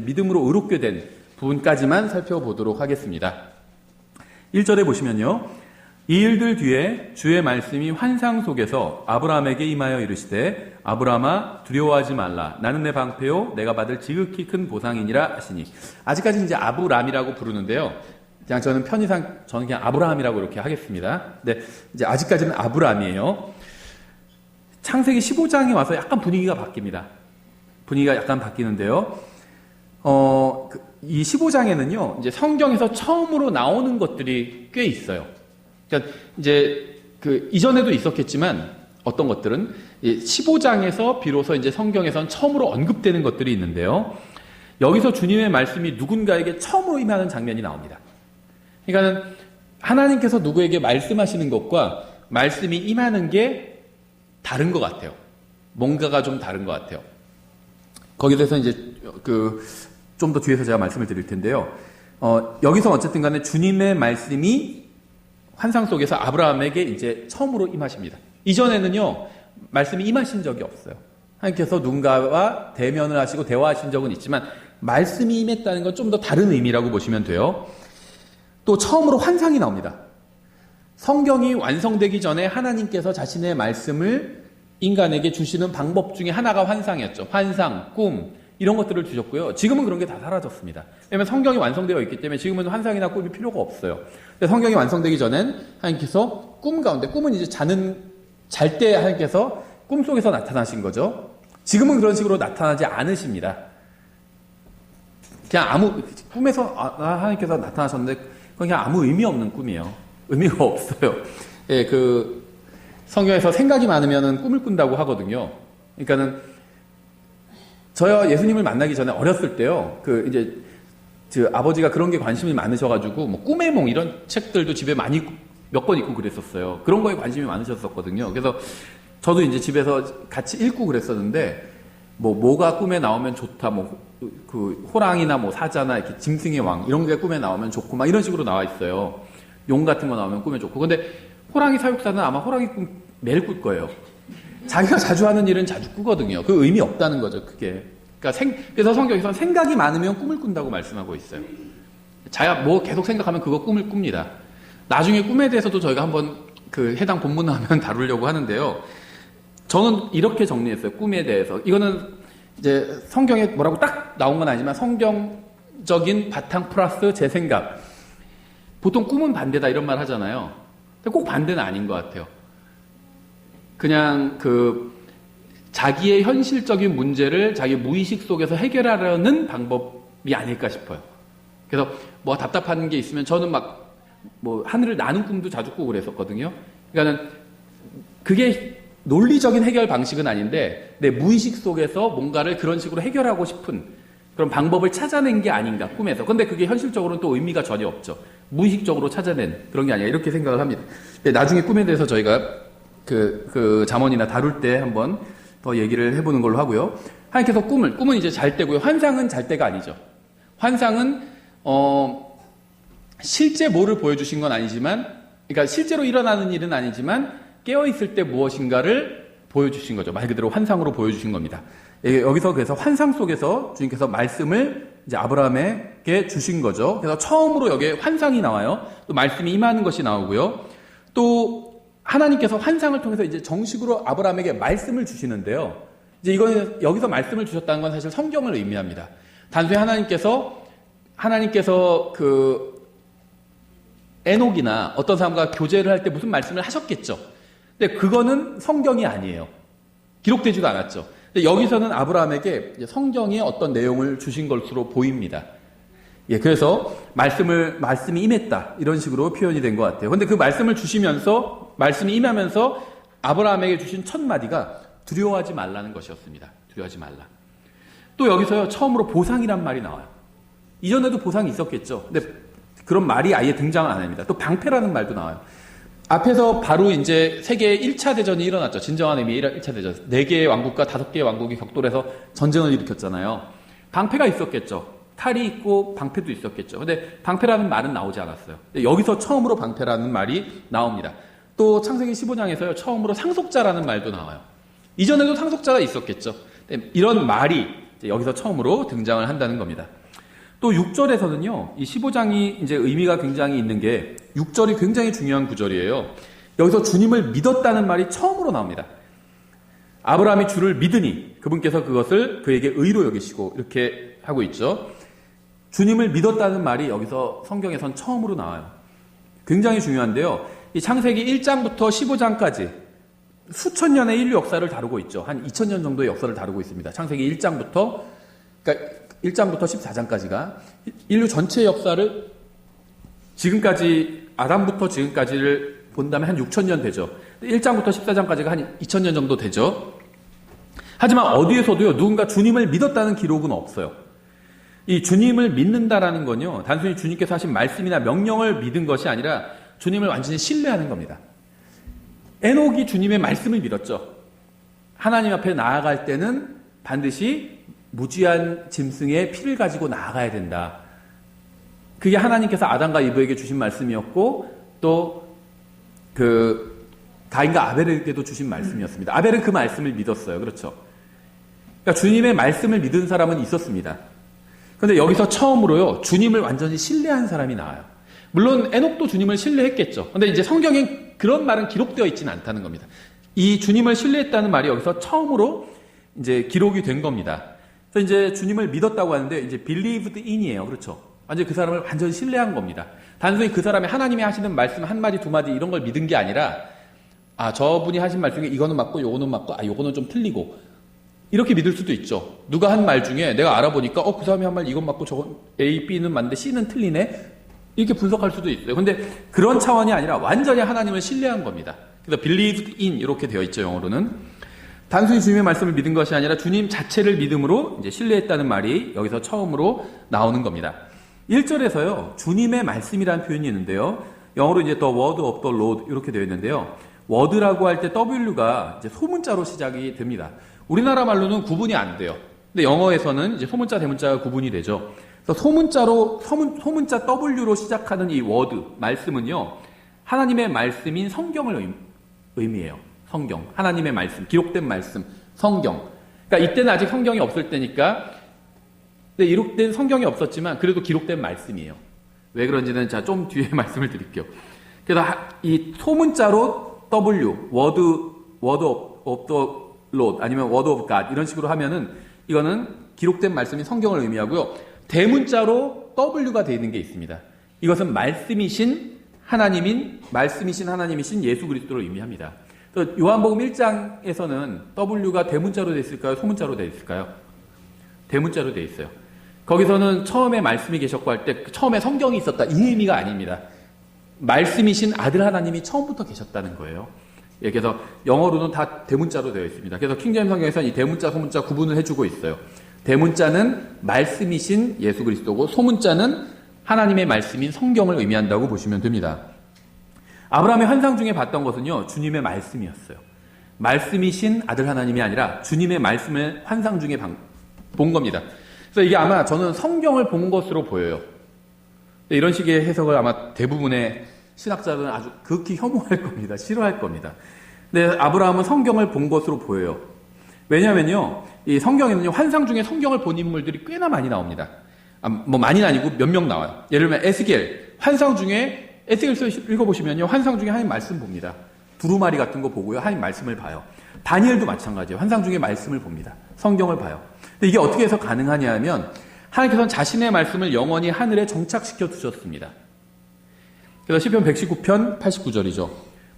믿음으로 의롭게 된 부분까지만 살펴보도록 하겠습니다. 1절에 보시면요. 이 일들 뒤에 주의 말씀이 환상 속에서 아브라함에게 임하여 이르시되 아브라함아 두려워하지 말라. 나는 내 방패요 내가 받을 지극히 큰 보상이니라 하시니. 아직까지 이제 아브람이라고 부르는데요. 그냥 저는 편의상 저는 그냥 아브라함이라고 이렇게 하겠습니다. 근데 이제 아직까지는 아브람이에요. 창세기 15장에 와서 약간 분위기가 바뀝니다. 분위기가 약간 바뀌는데요. 이 15장에는요, 이제 성경에서 처음으로 나오는 것들이 꽤 있어요. 그러니까 이제 이전에도 있었겠지만 어떤 것들은 15장에서 비로소 이제 성경에선 처음으로 언급되는 것들이 있는데요. 여기서 주님의 말씀이 누군가에게 처음으로 임하는 장면이 나옵니다. 그러니까는 하나님께서 누구에게 말씀하시는 것과 말씀이 임하는 게 다른 것 같아요. 뭔가가 좀 다른 것 같아요. 거기에 대해서 이제 좀 더 뒤에서 제가 말씀을 드릴 텐데요. 여기서 어쨌든 간에 주님의 말씀이 환상 속에서 아브라함에게 이제 처음으로 임하십니다. 이전에는요, 말씀이 임하신 적이 없어요. 하나님께서 누군가와 대면을 하시고 대화하신 적은 있지만, 말씀이 임했다는 건 좀 더 다른 의미라고 보시면 돼요. 또 처음으로 환상이 나옵니다. 성경이 완성되기 전에 하나님께서 자신의 말씀을 인간에게 주시는 방법 중에 하나가 환상이었죠. 환상, 꿈, 이런 것들을 주셨고요. 지금은 그런 게 다 사라졌습니다. 왜냐하면 성경이 완성되어 있기 때문에 지금은 환상이나 꿈이 필요가 없어요. 근데 성경이 완성되기 전엔 하나님께서 꿈 가운데, 꿈은 이제 잘 때 하나님께서 꿈속에서 나타나신 거죠. 지금은 그런 식으로 나타나지 않으십니다. 그냥 꿈에서 하나님께서 나타나셨는데 그건 그냥 아무 의미 없는 꿈이에요. 의미가 없어요. 예, 성경에서 생각이 많으면 꿈을 꾼다고 하거든요. 그러니까는 저야 예수님을 만나기 전에 어렸을 때요, 아버지가 그런 게 관심이 많으셔가지고, 꿈의 몽 이런 책들도 집에 몇 권 읽고 그랬었어요. 그런 거에 관심이 많으셨었거든요. 그래서 저도 이제 집에서 같이 읽고 그랬었는데, 뭐가 꿈에 나오면 좋다, 호랑이나 사자나 이렇게 짐승의 왕, 이런 게 꿈에 나오면 좋고, 막 이런 식으로 나와 있어요. 용 같은 거 나오면 꿈에 좋고. 근데 호랑이 사육사는 아마 호랑이 꿈 매일 꿀 거예요. 자기가 자주 하는 일은 자주 꾸거든요. 그 의미 없다는 거죠, 그게. 그래서 성경에서는 생각이 많으면 꿈을 꾼다고 말씀하고 있어요. 계속 생각하면 그거 꿈을 꿉니다. 나중에 꿈에 대해서도 저희가 한번 해당 본문 나오면 다루려고 하는데요. 저는 이렇게 정리했어요, 꿈에 대해서. 이거는 이제 성경에 뭐라고 딱 나온 건 아니지만 성경적인 바탕 플러스 제 생각. 보통 꿈은 반대다 이런 말 하잖아요. 근데 꼭 반대는 아닌 것 같아요. 그냥 자기의 현실적인 문제를 자기 무의식 속에서 해결하려는 방법이 아닐까 싶어요. 그래서 답답한 게 있으면 저는 하늘을 나는 꿈도 자주 꾸고 그랬었거든요. 그러니까는 그게 논리적인 해결 방식은 아닌데 내 무의식 속에서 뭔가를 그런 식으로 해결하고 싶은 그런 방법을 찾아낸 게 아닌가, 꿈에서. 근데 그게 현실적으로는 또 의미가 전혀 없죠. 무의식적으로 찾아낸 그런 게 아니라 이렇게 생각을 합니다. 나중에 꿈에 대해서 저희가 잠언이나 다룰 때 한번 더 얘기를 해보는 걸로 하고요. 하나님께서 꿈은 이제 잘 때고요. 환상은 잘 때가 아니죠. 환상은, 실제 뭐를 보여주신 건 아니지만, 그러니까 실제로 일어나는 일은 아니지만, 깨어있을 때 무엇인가를 보여주신 거죠. 말 그대로 환상으로 보여주신 겁니다. 여기서 그래서 환상 속에서 주님께서 말씀을 이제 아브라함에게 주신 거죠. 그래서 처음으로 여기에 환상이 나와요. 또 말씀이 임하는 것이 나오고요. 또, 하나님께서 환상을 통해서 이제 정식으로 아브라함에게 말씀을 주시는데요. 이제 이거는 여기서 말씀을 주셨다는 건 사실 성경을 의미합니다. 단순히 하나님께서 에녹이나 어떤 사람과 교제를 할 때 무슨 말씀을 하셨겠죠. 근데 그거는 성경이 아니에요. 기록되지도 않았죠. 근데 여기서는 아브라함에게 성경의 어떤 내용을 주신 것으로 보입니다. 예, 그래서 말씀이 임했다, 이런 식으로 표현이 된 것 같아요. 근데 그 말씀을 주시면서, 말씀이 임하면서 아브라함에게 주신 첫 마디가 두려워하지 말라는 것이었습니다. 두려워하지 말라. 또 여기서요, 처음으로 보상이란 말이 나와요. 이전에도 보상이 있었겠죠. 근데 그런 말이 아예 등장을 안 합니다. 또 방패라는 말도 나와요. 앞에서 바로 이제 세계의 1차 대전이 일어났죠. 진정한 의미의 1차 대전. 4개의 왕국과 5개의 왕국이 격돌해서 전쟁을 일으켰잖아요. 방패가 있었겠죠. 칼이 있고 방패도 있었겠죠. 근데 방패라는 말은 나오지 않았어요. 여기서 처음으로 방패라는 말이 나옵니다. 또 창세기 15장에서요, 처음으로 상속자라는 말도 나와요. 이전에도 상속자가 있었겠죠. 이런 말이 여기서 처음으로 등장을 한다는 겁니다. 또 6절에서는요, 이 15장이 이제 의미가 굉장히 있는 게 6절이 굉장히 중요한 구절이에요. 여기서 주님을 믿었다는 말이 처음으로 나옵니다. 아브라함이 주를 믿으니 그분께서 그것을 그에게 의로 여기시고 이렇게 하고 있죠. 주님을 믿었다는 말이 여기서 성경에선 처음으로 나와요. 굉장히 중요한데요. 이 창세기 1장부터 15장까지 수천 년의 인류 역사를 다루고 있죠. 한 2000년 정도의 역사를 다루고 있습니다. 창세기 1장부터, 그러니까 1장부터 14장까지가 인류 전체의 역사를 지금까지, 아담부터 지금까지를 본다면 한 6000년 되죠. 1장부터 14장까지가 한 2000년 정도 되죠. 하지만 어디에서도요, 누군가 주님을 믿었다는 기록은 없어요. 이 주님을 믿는다라는 건요, 단순히 주님께서 하신 말씀이나 명령을 믿은 것이 아니라 주님을 완전히 신뢰하는 겁니다. 에녹이 주님의 말씀을 믿었죠. 하나님 앞에 나아갈 때는 반드시 무지한 짐승의 피를 가지고 나아가야 된다. 그게 하나님께서 아담과 이브에게 주신 말씀이었고, 또 가인과 아벨에게도 주신 말씀이었습니다. 아벨은 그 말씀을 믿었어요. 그렇죠? 그러니까 주님의 말씀을 믿은 사람은 있었습니다. 그런데 여기서 처음으로요, 주님을 완전히 신뢰한 사람이 나와요. 물론 에녹도 주님을 신뢰했겠죠. 그런데 이제 성경에 그런 말은 기록되어 있지는 않다는 겁니다. 이 주님을 신뢰했다는 말이 여기서 처음으로 이제 기록이 된 겁니다. 그래서 이제 주님을 믿었다고 하는데 이제 believed in이에요. 그렇죠? 완전히 그 사람을 완전히 신뢰한 겁니다. 단순히 그 사람이 하나님이 하시는 말씀 한 마디 두 마디 이런 걸 믿은 게 아니라, 저분이 하신 말 중에 이거는 맞고 요거는 맞고 요거는 좀 틀리고, 이렇게 믿을 수도 있죠. 누가 한 말 중에 내가 알아보니까 그 사람이 한 말 이건 맞고 저건 A, B는 맞는데 C는 틀리네? 이렇게 분석할 수도 있어요. 근데 그런 차원이 아니라 완전히 하나님을 신뢰한 겁니다. 그래서 believed in 이렇게 되어 있죠, 영어로는. 단순히 주님의 말씀을 믿은 것이 아니라 주님 자체를 믿음으로 이제 신뢰했다는 말이 여기서 처음으로 나오는 겁니다. 1절에서요, 주님의 말씀이라는 표현이 있는데요. 영어로 이제 the word of the Lord 이렇게 되어 있는데요. word라고 할 때 W가 이제 소문자로 시작이 됩니다. 우리나라 말로는 구분이 안 돼요. 근데 영어에서는 이제 소문자, 대문자가 구분이 되죠. 그래서 소문자 W로 시작하는 이 word, 말씀은요, 하나님의 말씀인 성경을 의미해요. 성경. 하나님의 말씀, 기록된 말씀, 성경. 그러니까 이때는 아직 성경이 없을 때니까, 근데 기록된 성경이 없었지만 그래도 기록된 말씀이에요. 왜 그런지는 좀 뒤에 말씀을 드릴게요. 그래서 이 소문자로 W, word of the Lord, 아니면 word of God 이런 식으로 하면은 이거는 기록된 말씀인 성경을 의미하고요. 대문자로 W가 되어 있는 게 있습니다. 이것은 말씀이신 하나님이신 예수 그리스도를 의미합니다. 요한복음 1장에서는 W가 대문자로 되어 있을까요? 소문자로 되어 있을까요? 대문자로 되어 있어요. 거기서는 처음에 말씀이 계셨고 할 때 처음에 성경이 있었다, 이 의미가 아닙니다. 말씀이신 아들 하나님이 처음부터 계셨다는 거예요. 그래서 영어로는 다 대문자로 되어 있습니다. 그래서 킹제임 성경에서는 이 대문자, 소문자 구분을 해주고 있어요. 대문자는 말씀이신 예수 그리스도고, 소문자는 하나님의 말씀인 성경을 의미한다고 보시면 됩니다. 아브라함의 환상 중에 봤던 것은요, 주님의 말씀이었어요. 말씀이신 아들 하나님이 아니라 주님의 말씀을 환상 중에 본 겁니다. 그래서 이게 아마 저는 성경을 본 것으로 보여요. 이런 식의 해석을 아마 대부분의 신학자들은 아주 극히 혐오할 겁니다. 싫어할 겁니다. 근데 아브라함은 성경을 본 것으로 보여요. 왜냐면요, 이 성경에는요, 환상 중에 성경을 본 인물들이 꽤나 많이 나옵니다. 많이는 아니고 몇 명 나와요. 예를 들면 에스겔, 환상 중에 에스겔서 읽어보시면요, 환상 중에 하나님 말씀 봅니다. 두루마리 같은 거 보고요, 하나님 말씀을 봐요. 다니엘도 마찬가지예요. 환상 중에 말씀을 봅니다. 성경을 봐요. 근데 이게 어떻게 해서 가능하냐 하면, 하나님께서는 자신의 말씀을 영원히 하늘에 정착시켜 두셨습니다. 그래서 시편 119편 89절이죠.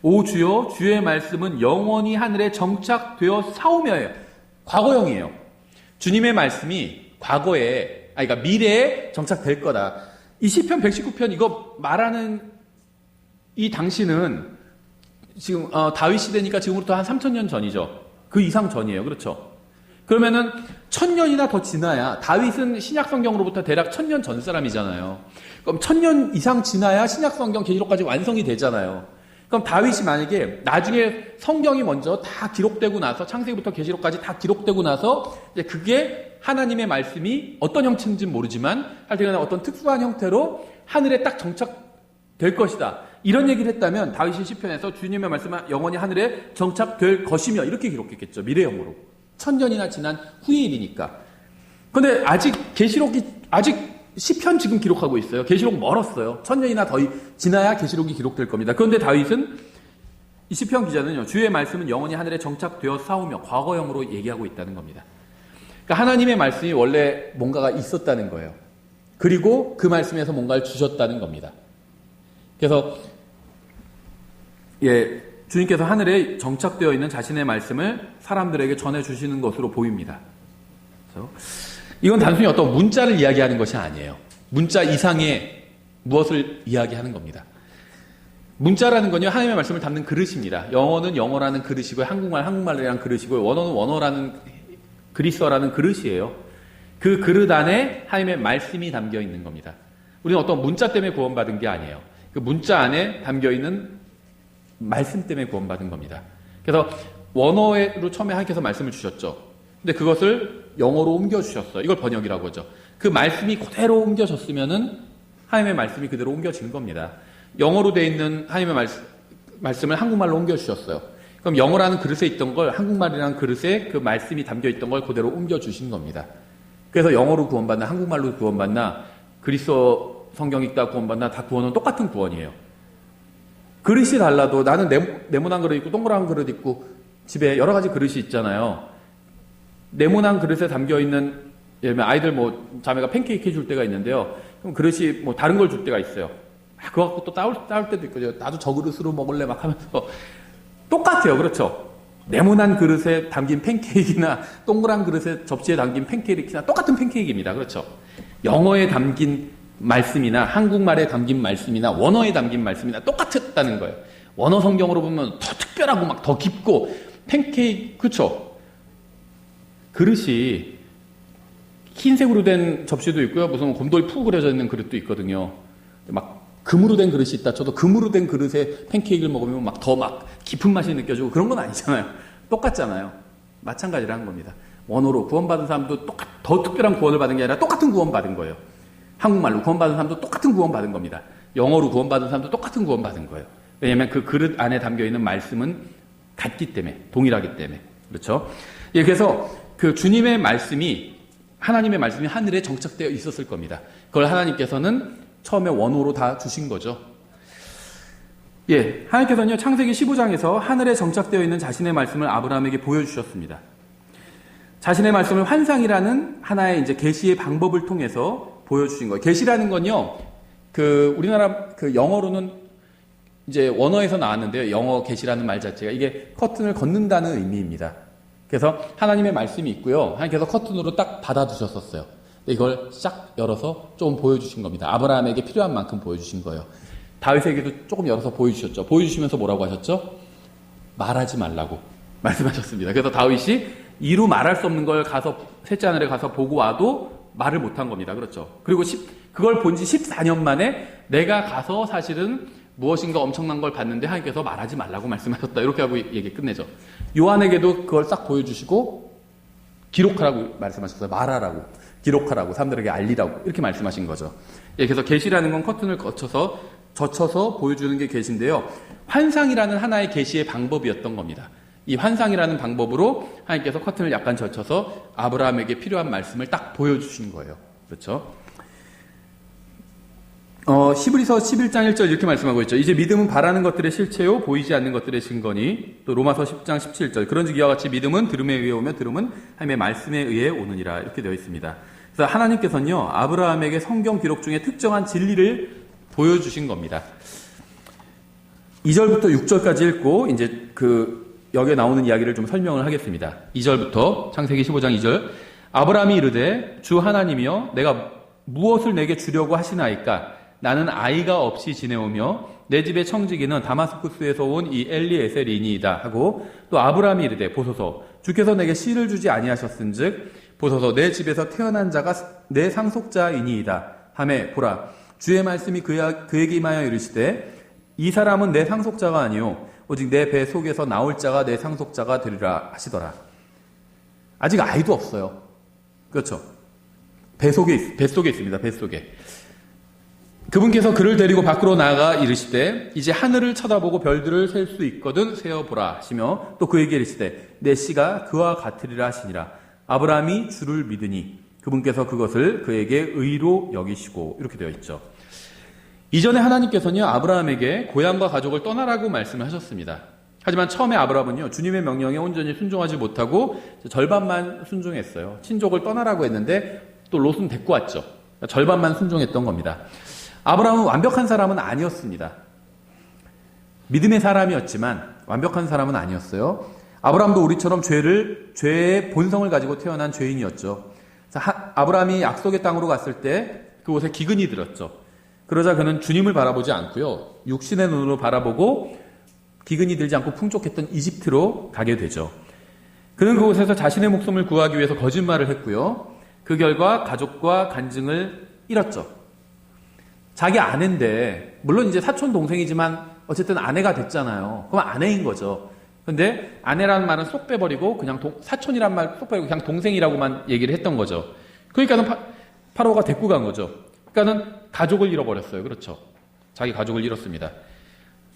오 주여, 주의 말씀은 영원히 하늘에 정착되어 사오며예요. 과거형이에요. 주님의 말씀이 과거에, 그러니까 미래에 정착될 거다. 이 시편 119편 이거 말하는 이 당시는 지금 다윗 시대니까 지금부터 한 3000년 전이죠. 그 이상 전이에요. 그렇죠? 그러면은 1000년이나 더 지나야, 다윗은 신약 성경으로부터 대략 1000년 전 사람이잖아요. 그럼 1000년 이상 지나야 신약 성경 계시록까지 완성이 되잖아요. 그럼 다윗이 만약에 나중에 성경이 먼저 다 기록되고 나서, 창세기부터 계시록까지 다 기록되고 나서 이제 그게 하나님의 말씀이 어떤 형체인지는 모르지만 하여튼 어떤 특수한 형태로 하늘에 딱 정착될 것이다, 이런 얘기를 했다면 다윗이 시편에서 주님의 말씀은 영원히 하늘에 정착될 것이며 이렇게 기록했겠죠. 미래형으로. 1000년이나 지난 후의 일이니까. 근데 아직 시편 지금 기록하고 있어요. 계시록 멀었어요. 1000년이나 더 지나야 계시록이 기록될 겁니다. 그런데 다윗은 이 시편 기자는요, 주의 말씀은 영원히 하늘에 정착되어 싸우며 과거형으로 얘기하고 있다는 겁니다. 그러니까 하나님의 말씀이 원래 뭔가가 있었다는 거예요. 그리고 그 말씀에서 뭔가를 주셨다는 겁니다. 그래서 주님께서 하늘에 정착되어 있는 자신의 말씀을 사람들에게 전해주시는 것으로 보입니다. 그래서 이건 단순히 어떤 문자를 이야기하는 것이 아니에요. 문자 이상의 무엇을 이야기하는 겁니다. 문자라는 건요, 하나님의 말씀을 담는 그릇입니다. 영어는 영어라는 그릇이고요, 한국말이라는 그릇이고요, 원어는 원어라는 그리스어라는 그릇이에요. 그 그릇 안에 하나님의 말씀이 담겨 있는 겁니다. 우리는 어떤 문자 때문에 구원받은 게 아니에요. 그 문자 안에 담겨 있는 말씀 때문에 구원받은 겁니다. 그래서 원어로 처음에 하나님께서 말씀을 주셨죠. 근데 그것을 영어로 옮겨주셨어요. 이걸 번역이라고 하죠. 그 말씀이 그대로 옮겨졌으면은 하나님의 말씀이 그대로 옮겨진 겁니다. 영어로 되어 있는 하나님의 말씀을 한국말로 옮겨주셨어요. 그럼 영어라는 그릇에 있던 걸 한국말이라는 그릇에 그 말씀이 담겨 있던 걸 그대로 옮겨주신 겁니다. 그래서 영어로 구원받나 한국말로 구원받나 그리스어 성경 읽다 구원받나 다 구원은 똑같은 구원이에요. 그릇이 달라도 나는 네모난 그릇 있고 동그란 그릇 있고 집에 여러 가지 그릇이 있잖아요. 네모난 그릇에 담겨있는, 예를 들면 아이들 자매가 팬케이크 해줄 때가 있는데요. 그럼 그릇이 다른 걸 줄 때가 있어요. 그거 갖고 또 싸울 때도 있거든요. 나도 저 그릇으로 먹을래 막 하면서. 똑같아요. 그렇죠? 네모난 그릇에 담긴 팬케이크나 동그란 그릇에 접시에 담긴 팬케이크나 똑같은 팬케이크입니다. 그렇죠? 영어에 담긴 말씀이나 한국말에 담긴 말씀이나 원어에 담긴 말씀이나 똑같았다는 거예요. 원어 성경으로 보면 더 특별하고 막 더 깊고 팬케이크, 그렇죠? 그릇이 흰색으로 된 접시도 있고요. 무슨 곰돌이 푹 그려져 있는 그릇도 있거든요. 막 금으로 된 그릇이 있다 쳐도 금으로 된 그릇에 팬케이크를 먹으면 더 깊은 맛이 느껴지고 그런 건 아니잖아요. 똑같잖아요. 마찬가지라는 겁니다. 원어로 구원받은 사람도 더 특별한 구원을 받은 게 아니라 똑같은 구원 받은 거예요. 한국말로 구원받은 사람도 똑같은 구원 받은 겁니다. 영어로 구원받은 사람도 똑같은 구원 받은 거예요. 왜냐하면 그 그릇 안에 담겨있는 말씀은 같기 때문에, 동일하기 때문에. 그렇죠? 그래서 그 주님의 말씀이, 하나님의 말씀이 하늘에 정착되어 있었을 겁니다. 그걸 하나님께서는 처음에 원어로 다 주신 거죠. 하나님께서는요, 창세기 15장에서 하늘에 정착되어 있는 자신의 말씀을 아브라함에게 보여주셨습니다. 자신의 말씀을 환상이라는 하나의 이제 계시의 방법을 통해서 보여주신 거예요. 계시라는 건요, 우리나라 영어로는 이제 원어에서 나왔는데요. 영어 계시라는 말 자체가 이게 커튼을 걷는다는 의미입니다. 그래서 하나님의 말씀이 있고요. 하나님께서 커튼으로 딱 받아두셨었어요. 이걸 싹 열어서 좀 보여주신 겁니다. 아브라함에게 필요한 만큼 보여주신 거예요. 다윗에게도 조금 열어서 보여주셨죠. 보여주시면서 뭐라고 하셨죠? 말하지 말라고 말씀하셨습니다. 그래서 다윗이 이루 말할 수 없는 걸 셋째 하늘에 가서 보고 와도 말을 못한 겁니다. 그렇죠. 그리고 그걸 본 지 14년 만에 내가 가서 사실은 무엇인가 엄청난 걸 봤는데 하나님께서 말하지 말라고 말씀하셨다. 이렇게 하고 얘기 끝내죠. 요한에게도 그걸 싹 보여주시고 기록하라고 말씀하셨어요. 말하라고, 기록하라고, 사람들에게 알리라고 이렇게 말씀하신 거죠. 그래서 계시라는 건 커튼을 젖혀서 보여주는 게 계시인데요. 환상이라는 하나의 계시의 방법이었던 겁니다. 이 환상이라는 방법으로 하나님께서 커튼을 약간 젖혀서 아브라함에게 필요한 말씀을 딱 보여주신 거예요. 그렇죠? 히브리서 11장 1절 이렇게 말씀하고 있죠. 이제 믿음은 바라는 것들의 실체요 보이지 않는 것들의 증거니. 또 로마서 10장 17절 그런즉 이와 같이 믿음은 들음에 의해 오며 들음은 하나님의 말씀에 의해 오느니라. 이렇게 되어 있습니다. 그래서 하나님께서는요, 아브라함에게 성경 기록 중에 특정한 진리를 보여주신 겁니다. 2절부터 6절까지 읽고 이제 여기에 나오는 이야기를 좀 설명을 하겠습니다. 2절부터 창세기 15장 2절. 아브라함이 이르되 주 하나님이여 내가 무엇을 내게 주려고 하시나이까? 나는 아이가 없이 지내오며 내 집의 청지기는 다마스쿠스에서 온 이 엘리에셀이니이다 하고, 또 아브라함이 이르되 보소서 주께서 내게 씨를 주지 아니하셨은즉 보소서 내 집에서 태어난 자가 내 상속자이니이다 하매 보라 주의 말씀이 그에게 임하여 이르시되 이 사람은 내 상속자가 아니요 오직 내 배 속에서 나올 자가 내 상속자가 되리라 하시더라. 아직 아이도 없어요. 그렇죠? 뱃속에 있습니다. 뱃속에. 그분께서 그를 데리고 밖으로 나가 이르시되 이제 하늘을 쳐다보고 별들을 셀 수 있거든 세어보라 하시며 또 그에게 이르시되 내 씨가 그와 같으리라 하시니라. 아브라함이 주를 믿으니 그분께서 그것을 그에게 의로 여기시고 이렇게 되어 있죠. 이전에 하나님께서는요, 아브라함에게 고향과 가족을 떠나라고 말씀을 하셨습니다. 하지만 처음에 아브라함은요, 주님의 명령에 온전히 순종하지 못하고 절반만 순종했어요. 친족을 떠나라고 했는데 또 롯은 데리고 왔죠. 절반만 순종했던 겁니다. 아브라함은 완벽한 사람은 아니었습니다. 믿음의 사람이었지만 완벽한 사람은 아니었어요. 아브라함도 우리처럼 죄의 본성을 가지고 태어난 죄인이었죠. 아브라함이 약속의 땅으로 갔을 때 그곳에 기근이 들었죠. 그러자 그는 주님을 바라보지 않고요, 육신의 눈으로 바라보고 기근이 들지 않고 풍족했던 이집트로 가게 되죠. 그는 그곳에서 자신의 목숨을 구하기 위해서 거짓말을 했고요. 그 결과 가족과 간증을 잃었죠. 자기 아내인데, 물론 이제 사촌 동생이지만 어쨌든 아내가 됐잖아요. 그럼 아내인 거죠. 근데 아내라는 말은 쏙 빼버리고 그냥 사촌이란 말 쏙 빼고 그냥 동생이라고만 얘기를 했던 거죠. 그러니까는 파로가 데리고 간 거죠. 그러니까는 가족을 잃어버렸어요. 그렇죠. 자기 가족을 잃었습니다.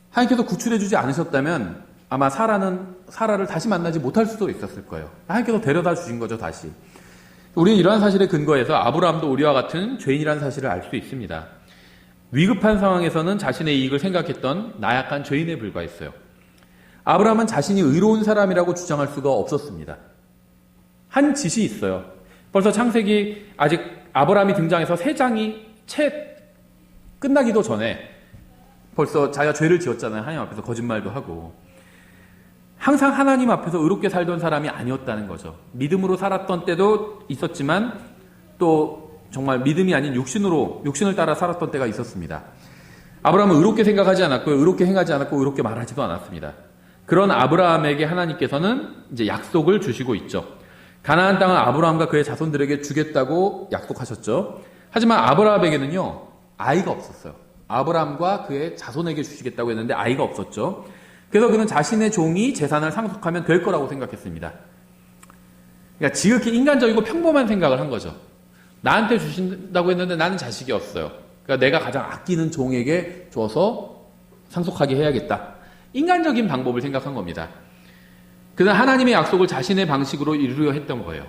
하나님께서 구출해주지 않으셨다면 아마 사라를 다시 만나지 못할 수도 있었을 거예요. 하나님께서 데려다 주신 거죠, 다시. 우리는 이러한 사실에 근거해서 아브라함도 우리와 같은 죄인이라는 사실을 알 수 있습니다. 위급한 상황에서는 자신의 이익을 생각했던 나약한 죄인에 불과했어요. 아브라함은 자신이 의로운 사람이라고 주장할 수가 없었습니다. 한 짓이 있어요. 벌써 창세기 아직 아브라함이 등장해서 3장이 채 끝나기도 전에 벌써 자기가 죄를 지었잖아요. 하나님 앞에서 거짓말도 하고. 항상 하나님 앞에서 의롭게 살던 사람이 아니었다는 거죠. 믿음으로 살았던 때도 있었지만 또 정말 믿음이 아닌 육신을 따라 살았던 때가 있었습니다. 아브라함은 의롭게 생각하지 않았고 의롭게 행하지 않았고 의롭게 말하지도 않았습니다. 그런 아브라함에게 하나님께서는 이제 약속을 주시고 있죠. 가나안 땅을 아브라함과 그의 자손들에게 주겠다고 약속하셨죠. 하지만 아브라함에게는요, 아이가 없었어요. 아브라함과 그의 자손에게 주시겠다고 했는데 아이가 없었죠. 그래서 그는 자신의 종이 재산을 상속하면 될 거라고 생각했습니다. 그러니까 지극히 인간적이고 평범한 생각을 한 거죠. 나한테 주신다고 했는데 나는 자식이 없어요. 그러니까 내가 가장 아끼는 종에게 줘서 상속하게 해야겠다. 인간적인 방법을 생각한 겁니다. 그는 하나님의 약속을 자신의 방식으로 이루려 했던 거예요.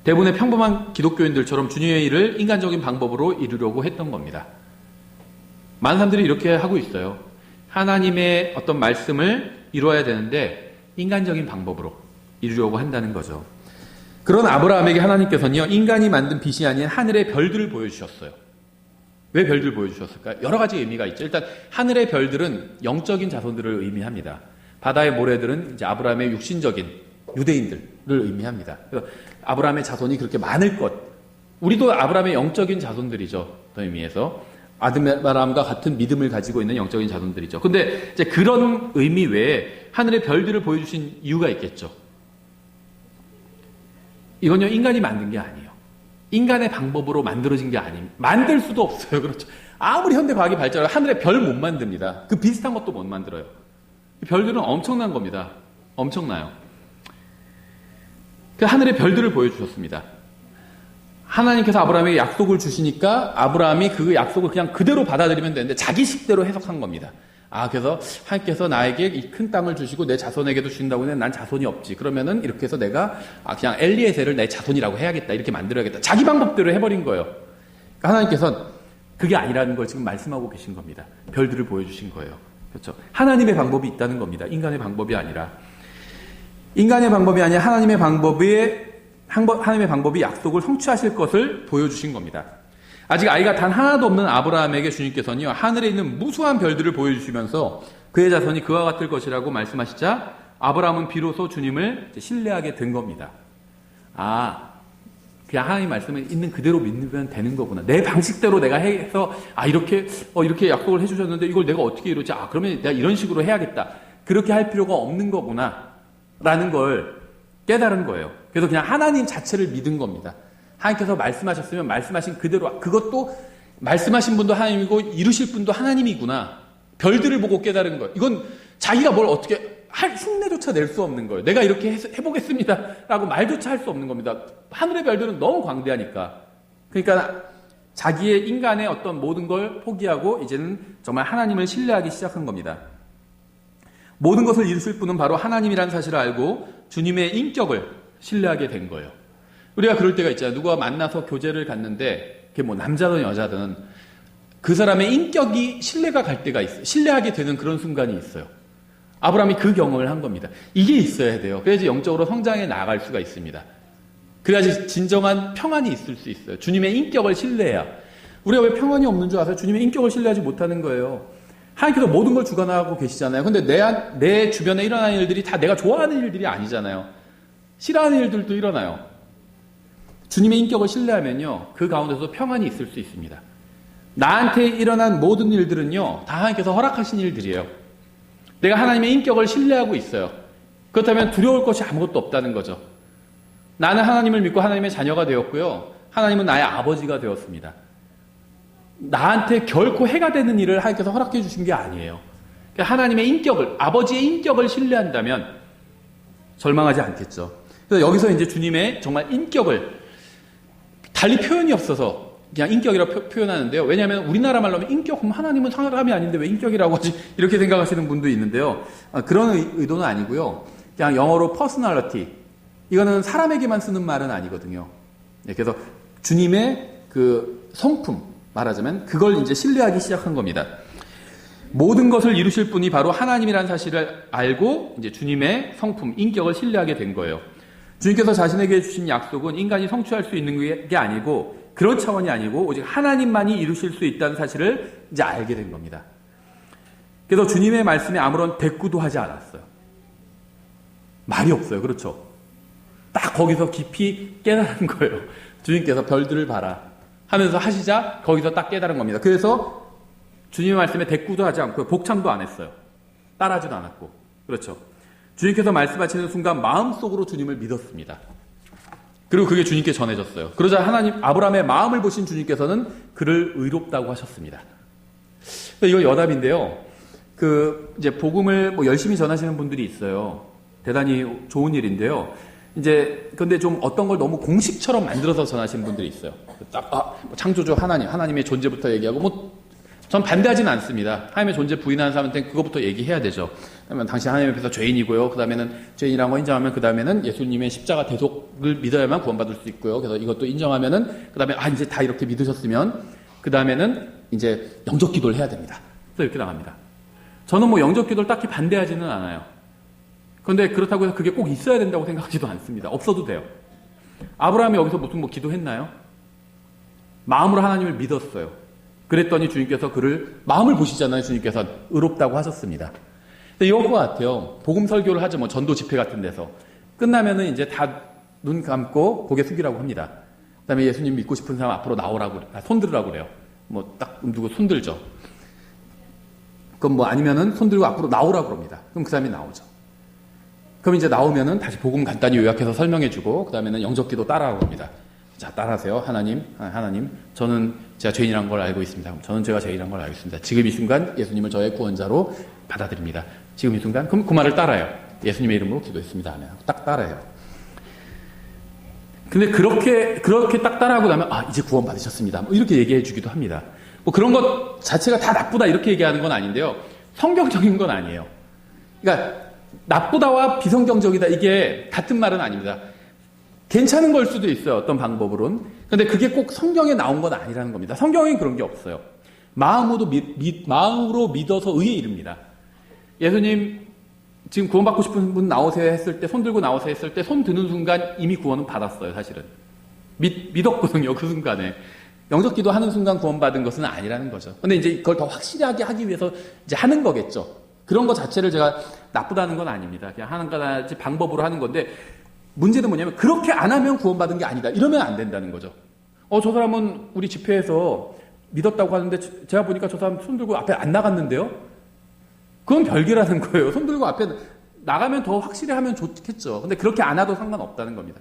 대부분의 평범한 기독교인들처럼 주님의 일을 인간적인 방법으로 이루려고 했던 겁니다. 많은 사람들이 이렇게 하고 있어요. 하나님의 어떤 말씀을 이루어야 되는데 인간적인 방법으로 이루려고 한다는 거죠. 그런 아브라함에게 하나님께서는요, 인간이 만든 빛이 아닌 하늘의 별들을 보여주셨어요. 왜 별들을 보여주셨을까요? 여러 가지 의미가 있죠. 일단 하늘의 별들은 영적인 자손들을 의미합니다. 바다의 모래들은 이제 아브라함의 육신적인 유대인들을 의미합니다. 그래서 아브라함의 자손이 그렇게 많을 것. 우리도 아브라함의 영적인 자손들이죠. 어떤 의미에서. 아브라함과 같은 믿음을 가지고 있는 영적인 자손들이죠. 근데 이제 그런 의미 외에 하늘의 별들을 보여주신 이유가 있겠죠. 이건요, 인간이 만든 게 아니에요. 인간의 방법으로 만들어진 게 아닙니다. 만들 수도 없어요. 그렇죠. 아무리 현대 과학이 발전해도 하늘의 별 못 만듭니다. 그 비슷한 것도 못 만들어요. 별들은 엄청난 겁니다. 엄청나요. 그 하늘의 별들을 보여주셨습니다. 하나님께서 아브라함에게 약속을 주시니까 아브라함이 그 약속을 그냥 그대로 받아들이면 되는데 자기 식대로 해석한 겁니다. 그래서 하나님께서 나에게 이 큰 땅을 주시고 내 자손에게도 주신다고 했는데 난 자손이 없지. 그러면은 이렇게 해서 내가 그냥 엘리에셀을 내 자손이라고 해야겠다. 이렇게 만들어야겠다. 자기 방법대로 해버린 거예요. 그러니까 하나님께서는 그게 아니라는 걸 지금 말씀하고 계신 겁니다. 별들을 보여주신 거예요. 그렇죠. 하나님의 방법이 있다는 겁니다. 인간의 방법이 아니라. 인간의 방법이 아니라 하나님의 방법이 약속을 성취하실 것을 보여주신 겁니다. 아직 아이가 단 하나도 없는 아브라함에게 주님께서는요, 하늘에 있는 무수한 별들을 보여주시면서 그의 자손이 그와 같을 것이라고 말씀하시자 아브라함은 비로소 주님을 신뢰하게 된 겁니다. 그냥 하나님 말씀을 있는 그대로 믿으면 되는 거구나. 내 방식대로 내가 해서 이렇게 약속을 해주셨는데 이걸 내가 어떻게 이루지? 그러면 내가 이런 식으로 해야겠다. 그렇게 할 필요가 없는 거구나 라는 걸 깨달은 거예요. 그래서 그냥 하나님 자체를 믿은 겁니다. 하나님께서 말씀하셨으면 말씀하신 그대로, 그것도 말씀하신 분도 하나님이고 이루실 분도 하나님이구나. 별들을 보고 깨달은 거예요. 이건 자기가 뭘 어떻게 할 흉내조차 낼 수 없는 거예요. 내가 이렇게 해보겠습니다 라고 말조차 할 수 없는 겁니다. 하늘의 별들은 너무 광대하니까. 그러니까 자기의 인간의 어떤 모든 걸 포기하고 이제는 정말 하나님을 신뢰하기 시작한 겁니다. 모든 것을 이루실 분은 바로 하나님이라는 사실을 알고 주님의 인격을 신뢰하게 된 거예요. 우리가 그럴 때가 있잖아요. 누가 만나서 교제를 갖는데 그게 뭐 남자든 여자든 그 사람의 인격이 신뢰가 갈 때가 있어요. 신뢰하게 되는 그런 순간이 있어요. 아브라함이 그 경험을 한 겁니다. 이게 있어야 돼요. 그래야지 영적으로 성장해 나갈 수가 있습니다. 그래야지 진정한 평안이 있을 수 있어요. 주님의 인격을 신뢰해야. 우리가 왜 평안이 없는 줄 아세요? 주님의 인격을 신뢰하지 못하는 거예요. 하나님께서 모든 걸 주관하고 계시잖아요. 근데 내 주변에 일어나는 일들이 다 내가 좋아하는 일들이 아니잖아요. 싫어하는 일들도 일어나요. 주님의 인격을 신뢰하면요, 그 가운데서 평안이 있을 수 있습니다. 나한테 일어난 모든 일들은요, 다 하나님께서 허락하신 일들이에요. 내가 하나님의 인격을 신뢰하고 있어요. 그렇다면 두려울 것이 아무것도 없다는 거죠. 나는 하나님을 믿고 하나님의 자녀가 되었고요. 하나님은 나의 아버지가 되었습니다. 나한테 결코 해가 되는 일을 하나님께서 허락해 주신 게 아니에요. 그러니까 하나님의 인격을, 아버지의 인격을 신뢰한다면 절망하지 않겠죠. 그래서 여기서 이제 주님의 정말 인격을 달리 표현이 없어서 그냥 인격이라고 표현하는데요. 왜냐하면 우리나라 말로 하면 인격, 하나님은 사람이 아닌데 왜 인격이라고 하지? 이렇게 생각하시는 분도 있는데요. 그런 의도는 아니고요. 그냥 영어로 personality. 이거는 사람에게만 쓰는 말은 아니거든요. 그래서 주님의 그 성품, 말하자면 그걸 이제 신뢰하기 시작한 겁니다. 모든 것을 이루실 분이 바로 하나님이라는 사실을 알고 이제 주님의 성품, 인격을 신뢰하게 된 거예요. 주님께서 자신에게 주신 약속은 인간이 성취할 수 있는 게 아니고 그런 차원이 아니고 오직 하나님만이 이루실 수 있다는 사실을 이제 알게 된 겁니다. 그래서 주님의 말씀에 아무런 대꾸도 하지 않았어요. 말이 없어요. 그렇죠? 딱 거기서 깊이 깨달은 거예요. 주님께서 별들을 봐라 하면서 하시자 거기서 딱 깨달은 겁니다. 그래서 주님의 말씀에 대꾸도 하지 않고 복창도 안 했어요. 따라하지도 않았고. 그렇죠? 주님께서 말씀하시는 순간 마음속으로 주님을 믿었습니다. 그리고 그게 주님께 전해졌어요. 그러자 하나님, 아브라함의 마음을 보신 주님께서는 그를 의롭다고 하셨습니다. 이거 여담인데요. 이제 복음을 뭐 열심히 전하시는 분들이 있어요. 대단히 좋은 일인데요. 이제, 근데 좀 어떤 걸 너무 공식처럼 만들어서 전하시는 분들이 있어요. 창조주 하나님의 존재부터 얘기하고, 전 반대하지는 않습니다. 하나님의 존재 부인하는 사람한테 그것부터 얘기해야 되죠. 그러면 당신 하나님 앞에서 죄인이고요. 그 다음에는 죄인이라는 거 인정하면 그 다음에는 예수님의 십자가 대속을 믿어야만 구원받을 수 있고요. 그래서 이것도 인정하면은 그 다음에 이제 다 이렇게 믿으셨으면 그 다음에는 이제 영적 기도를 해야 됩니다. 그래서 이렇게 나갑니다. 저는 뭐 영적 기도를 딱히 반대하지는 않아요. 그런데 그렇다고 해서 그게 꼭 있어야 된다고 생각하지도 않습니다. 없어도 돼요. 아브라함이 여기서 무슨 뭐 기도했나요? 마음으로 하나님을 믿었어요. 그랬더니 주님께서 그를 마음을 보시잖아요. 주님께서 의롭다고 하셨습니다. 이거 같아요. 복음 설교를 하죠. 뭐 전도 집회 같은 데서 끝나면은 이제 다 눈 감고 고개 숙이라고 합니다. 그다음에 예수님 믿고 싶은 사람 앞으로 나오라고, 손 들으라고 그래요. 뭐 딱 누구 손 들죠. 그럼 뭐 아니면은 손 들고 앞으로 나오라고 그럽니다. 그럼 그 사람이 나오죠. 그럼 이제 나오면은 다시 복음 간단히 요약해서 설명해주고 그 다음에는 영적기도 따라하고 합니다. 자, 따라하세요. 하나님, 저는 제가 죄인이란 걸 알고 있습니다. 저는 제가 죄인이란 걸 알고 있습니다. 지금 이 순간 예수님을 저의 구원자로 받아들입니다. 지금 이 순간, 그럼 그 말을 따라요. 예수님의 이름으로 기도했습니다. 하면 딱 따라해요. 근데 그렇게 딱 따라하고 나면, 이제 구원 받으셨습니다. 뭐 이렇게 얘기해 주기도 합니다. 뭐 그런 것 자체가 다 나쁘다 이렇게 얘기하는 건 아닌데요. 성경적인 건 아니에요. 그러니까 나쁘다와 비성경적이다 이게 같은 말은 아닙니다. 괜찮은 걸 수도 있어요. 어떤 방법으로는. 근데 그게 꼭 성경에 나온 건 아니라는 겁니다. 성경엔 그런 게 없어요. 마음으로 믿어서 의에 이릅니다. 예수님 지금 구원받고 싶은 분 나오세요 했을 때, 손 들고 나오세요 했을 때 손 드는 순간 이미 구원은 받았어요. 사실은. 믿었거든요. 그 순간에. 영적 기도하는 순간 구원받은 것은 아니라는 거죠. 근데 이제 그걸 더 확실하게 하기 위해서 이제 하는 거겠죠. 그런 것 자체를 제가 나쁘다는 건 아닙니다. 그냥 하는 가지 방법으로 하는 건데, 문제는 뭐냐면 그렇게 안 하면 구원받은 게 아니다. 이러면 안 된다는 거죠. 저 사람은 우리 집회에서 믿었다고 하는데 제가 보니까 저 사람 손 들고 앞에 안 나갔는데요. 그건 별개라는 거예요. 손 들고 앞에 나가면 더 확실히 하면 좋겠죠. 근데 그렇게 안 해도 상관없다는 겁니다.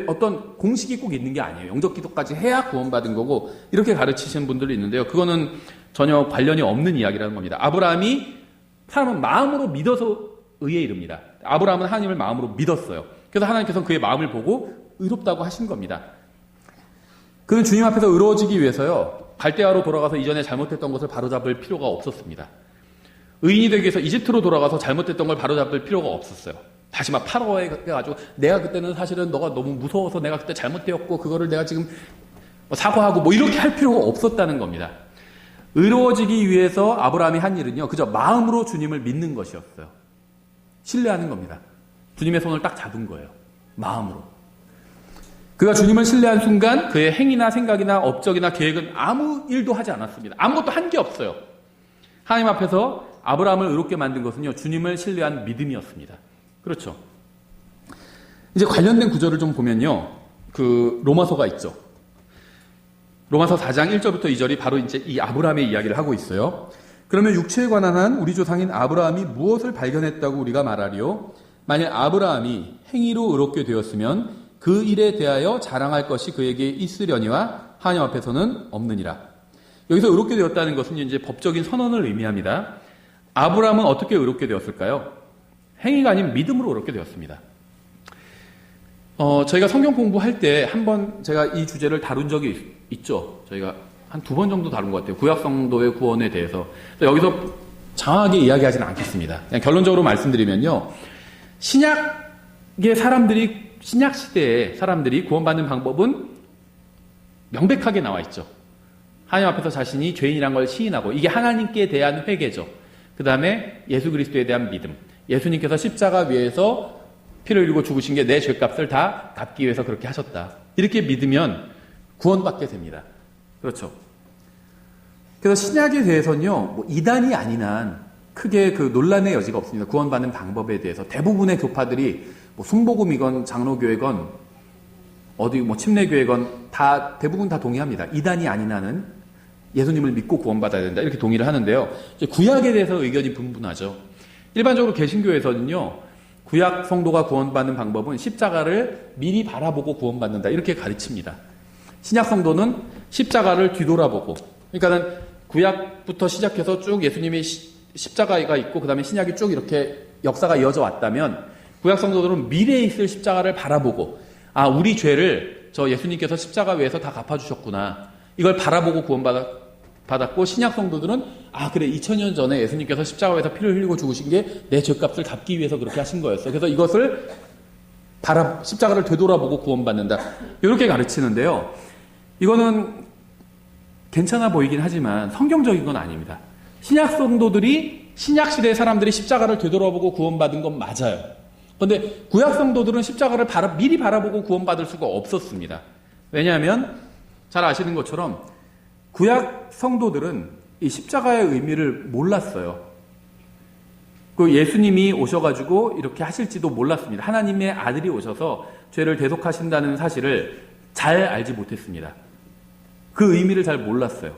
어떤 공식이 꼭 있는 게 아니에요. 영적 기도까지 해야 구원받은 거고 이렇게 가르치시는 분들도 있는데요. 그거는 전혀 관련이 없는 이야기라는 겁니다. 사람은 마음으로 믿어서 의에 이릅니다. 아브라함은 하나님을 마음으로 믿었어요. 그래서 하나님께서는 그의 마음을 보고 의롭다고 하신 겁니다. 그는 주님 앞에서 의로워지기 위해서요. 갈대아로 돌아가서 이전에 잘못했던 것을 바로잡을 필요가 없었습니다. 의인이 되기 위해서 이집트로 돌아가서 잘못했던 걸 바로잡을 필요가 없었어요. 다시 막 팔아가지고 내가 그때는 사실은 너가 너무 무서워서 내가 그때 잘못되었고 그거를 내가 지금 사과하고 뭐 이렇게 할 필요가 없었다는 겁니다. 의로워지기 위해서 아브라함이 한 일은요, 그저 마음으로 주님을 믿는 것이었어요. 신뢰하는 겁니다. 주님의 손을 딱 잡은 거예요. 마음으로. 그가 주님을 신뢰한 순간 그의 행위나 생각이나 업적이나 계획은 아무 일도 하지 않았습니다. 아무것도 한 게 없어요. 하나님 앞에서 아브라함을 의롭게 만든 것은요, 주님을 신뢰한 믿음이었습니다. 그렇죠. 이제 관련된 구절을 좀 보면요, 그 로마서가 있죠. 로마서 4장 1절부터 2절이 바로 이제 이 아브라함의 이야기를 하고 있어요. 그러면 육체에 관한 한 우리 조상인 아브라함이 무엇을 발견했다고 우리가 말하리요? 만일 아브라함이 행위로 의롭게 되었으면 그 일에 대하여 자랑할 것이 그에게 있으려니와 하나님 앞에서는 없느니라. 여기서 의롭게 되었다는 것은 이제 법적인 선언을 의미합니다. 아브라함은 어떻게 의롭게 되었을까요? 행위가 아닌 믿음으로 의롭게 되었습니다. 저희가 성경 공부할 때 한번 제가 이 주제를 다룬 적이 있죠. 저희가 한 2번 정도 다룬 것 같아요. 구약 성도의 구원에 대해서. 여기서 장하게 이야기하지는 않겠습니다. 그냥 결론적으로 말씀드리면요. 신약의 사람들이, 신약 시대의 사람들이 구원받는 방법은 명백하게 나와 있죠. 하나님 앞에서 자신이 죄인이란 걸 시인하고, 이게 하나님께 대한 회개죠. 그 다음에 예수 그리스도에 대한 믿음. 예수님께서 십자가 위에서 피를 흘리고 죽으신 게 내 죄값을 다 갚기 위해서 그렇게 하셨다. 이렇게 믿으면 구원받게 됩니다. 그렇죠. 그래서 신약에 대해서는요, 뭐 이단이 아닌 한 크게 그 논란의 여지가 없습니다. 구원받는 방법에 대해서. 대부분의 교파들이 뭐 순복음이건 장로교회건 어디 뭐 침례교회건 다 대부분 다 동의합니다. 이단이 아닌 한은 예수님을 믿고 구원받아야 된다. 이렇게 동의를 하는데요. 이제 구약에 대해서 의견이 분분하죠. 일반적으로 개신교에서는요, 구약 성도가 구원받는 방법은 십자가를 미리 바라보고 구원받는다. 이렇게 가르칩니다. 신약 성도는 십자가를 뒤돌아보고, 그러니까는 구약부터 시작해서 쭉 예수님이 십자가가 있고, 그 다음에 신약이 쭉 이렇게 역사가 이어져 왔다면, 구약 성도들은 미래에 있을 십자가를 바라보고, 아, 우리 죄를 저 예수님께서 십자가 위에서 다 갚아주셨구나. 이걸 바라보고 구원받았고, 신약 성도들은 아, 그래, 2000년 전에 예수님께서 십자가 위에서 피를 흘리고 죽으신 게 내 죄값을 갚기 위해서 그렇게 하신 거였어요. 그래서 이것을 십자가를 되돌아보고 구원받는다. 이렇게 가르치는데요. 이거는 괜찮아 보이긴 하지만 성경적인 건 아닙니다. 신약 성도들이, 신약 시대의 사람들이 십자가를 되돌아보고 구원받은 건 맞아요. 그런데 구약 성도들은 십자가를 미리 바라보고 구원받을 수가 없었습니다. 왜냐하면 잘 아시는 것처럼 구약 성도들은 이 십자가의 의미를 몰랐어요. 그 예수님이 오셔가지고 이렇게 하실지도 몰랐습니다. 하나님의 아들이 오셔서 죄를 대속하신다는 사실을 잘 알지 못했습니다. 그 의미를 잘 몰랐어요.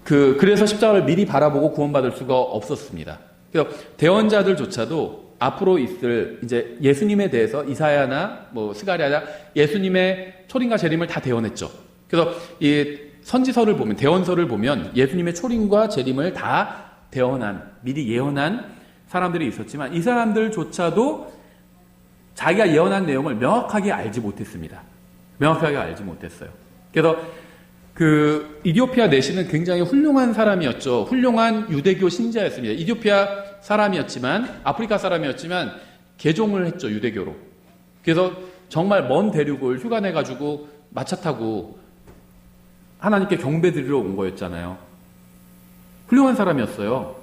그래서 십자가를 미리 바라보고 구원받을 수가 없었습니다. 그래서 대언자들조차도 앞으로 있을 이제 예수님에 대해서 이사야나 뭐 스가랴나 예수님의 초림과 재림을 다 대언했죠. 그래서 이 선지서를 보면, 대언서를 보면 예수님의 초림과 재림을 다 대언한, 미리 예언한 사람들이 있었지만 이 사람들조차도 자기가 예언한 내용을 명확하게 알지 못했습니다. 명확하게 알지 못했어요. 그래서 그 이디오피아 내시는 굉장히 훌륭한 사람이었죠. 훌륭한 유대교 신자였습니다. 이디오피아 사람이었지만, 아프리카 사람이었지만 개종을 했죠, 유대교로. 그래서 정말 먼 대륙을 휴가 내가지고 마차 타고 하나님께 경배 드리러 온 거였잖아요. 훌륭한 사람이었어요.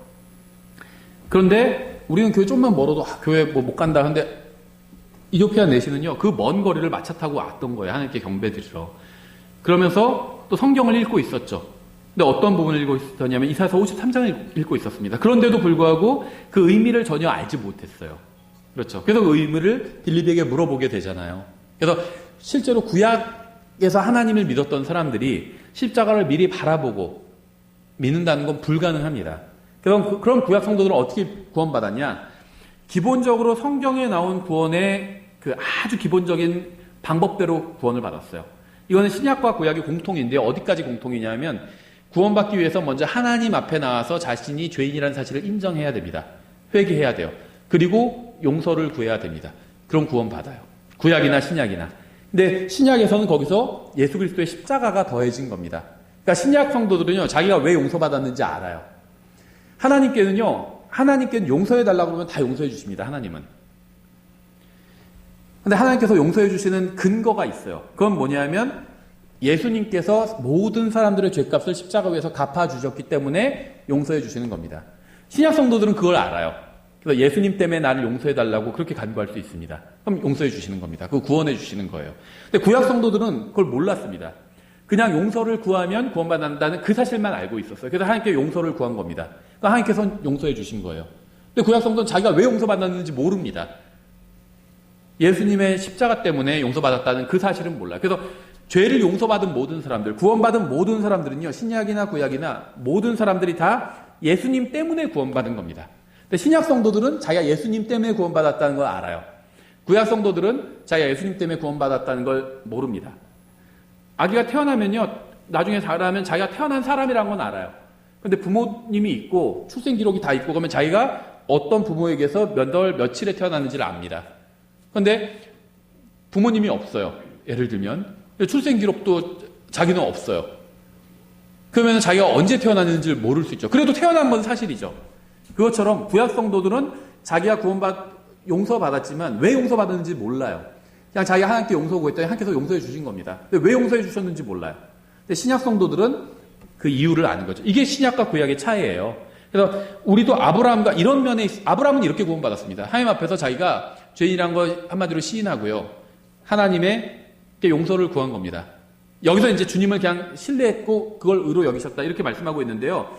그런데 우리는 교회 좀만 멀어도 교회 뭐 못 간다 하는데 이디오피아 내시는요, 그 먼 거리를 마차 타고 왔던 거예요. 하나님께 경배 드리러. 그러면서 또 성경을 읽고 있었죠. 근데 어떤 부분을 읽고 있었냐면 이사야서 53장을 읽고 있었습니다. 그런데도 불구하고 그 의미를 전혀 알지 못했어요. 그렇죠. 그래서 그 의미를 빌립에게 물어보게 되잖아요. 그래서 실제로 구약에서 하나님을 믿었던 사람들이 십자가를 미리 바라보고 믿는다는 건 불가능합니다. 그럼 구약 성도들은 어떻게 구원받았냐? 기본적으로 성경에 나온 구원의 그 아주 기본적인 방법대로 구원을 받았어요. 이거는 신약과 구약이 공통인데 어디까지 공통이냐면 구원받기 위해서 먼저 하나님 앞에 나와서 자신이 죄인이라는 사실을 인정해야 됩니다. 회개해야 돼요. 그리고 용서를 구해야 됩니다. 그럼 구원받아요. 구약이나 신약이나. 근데 신약에서는 거기서 예수 그리스도의 십자가가 더해진 겁니다. 그러니까 신약 성도들은요, 자기가 왜 용서받았는지 알아요. 하나님께는 용서해달라고 그러면 다 용서해 주십니다. 하나님은. 근데 하나님께서 용서해 주시는 근거가 있어요. 그건 뭐냐면 예수님께서 모든 사람들의 죄값을 십자가 위에서 갚아주셨기 때문에 용서해 주시는 겁니다. 신약 성도들은 그걸 알아요. 그래서 예수님 때문에 나를 용서해 달라고 그렇게 간구할 수 있습니다. 그럼 용서해 주시는 겁니다. 그거 구원해 주시는 거예요. 근데 구약 성도들은 그걸 몰랐습니다. 그냥 용서를 구하면 구원받는다는 그 사실만 알고 있었어요. 그래서 하나님께 용서를 구한 겁니다. 그러니까 하나님께서 용서해 주신 거예요. 근데 구약 성도는 자기가 왜 용서받았는지 모릅니다. 예수님의 십자가 때문에 용서받았다는 그 사실은 몰라요. 그래서 죄를 용서받은 모든 사람들, 구원받은 모든 사람들은요, 신약이나 구약이나 모든 사람들이 다 예수님 때문에 구원받은 겁니다. 근데 신약 성도들은 자기가 예수님 때문에 구원받았다는 걸 알아요. 구약 성도들은 자기가 예수님 때문에 구원받았다는 걸 모릅니다. 아기가 태어나면요, 나중에 자라면 자기가 태어난 사람이라는 건 알아요. 근데 부모님이 있고 출생 기록이 다 있고 그러면 자기가 어떤 부모에게서 몇 월 며칠에 태어났는지를 압니다. 근데 부모님이 없어요. 예를 들면 출생 기록도 자기는 없어요. 그러면 자기가 언제 태어났는지를 모를 수 있죠. 그래도 태어난 건 사실이죠. 그것처럼 구약 성도들은 자기가 용서받았지만 왜 용서받았는지 몰라요. 그냥 자기가 하나님께 용서 구했더니 하나님께서 용서해 주신 겁니다. 근데 왜 용서해 주셨는지 몰라요. 근데 신약 성도들은 그 이유를 아는 거죠. 이게 신약과 구약의 차이예요. 그래서 우리도 아브라함과 이런 면에 아브라함은 이렇게 구원받았습니다. 하나님 앞에서 자기가 죄인이란 거 한마디로 시인하고요. 하나님의 용서를 구한 겁니다. 여기서 이제 주님을 그냥 신뢰했고 그걸 의로 여기셨다 이렇게 말씀하고 있는데요.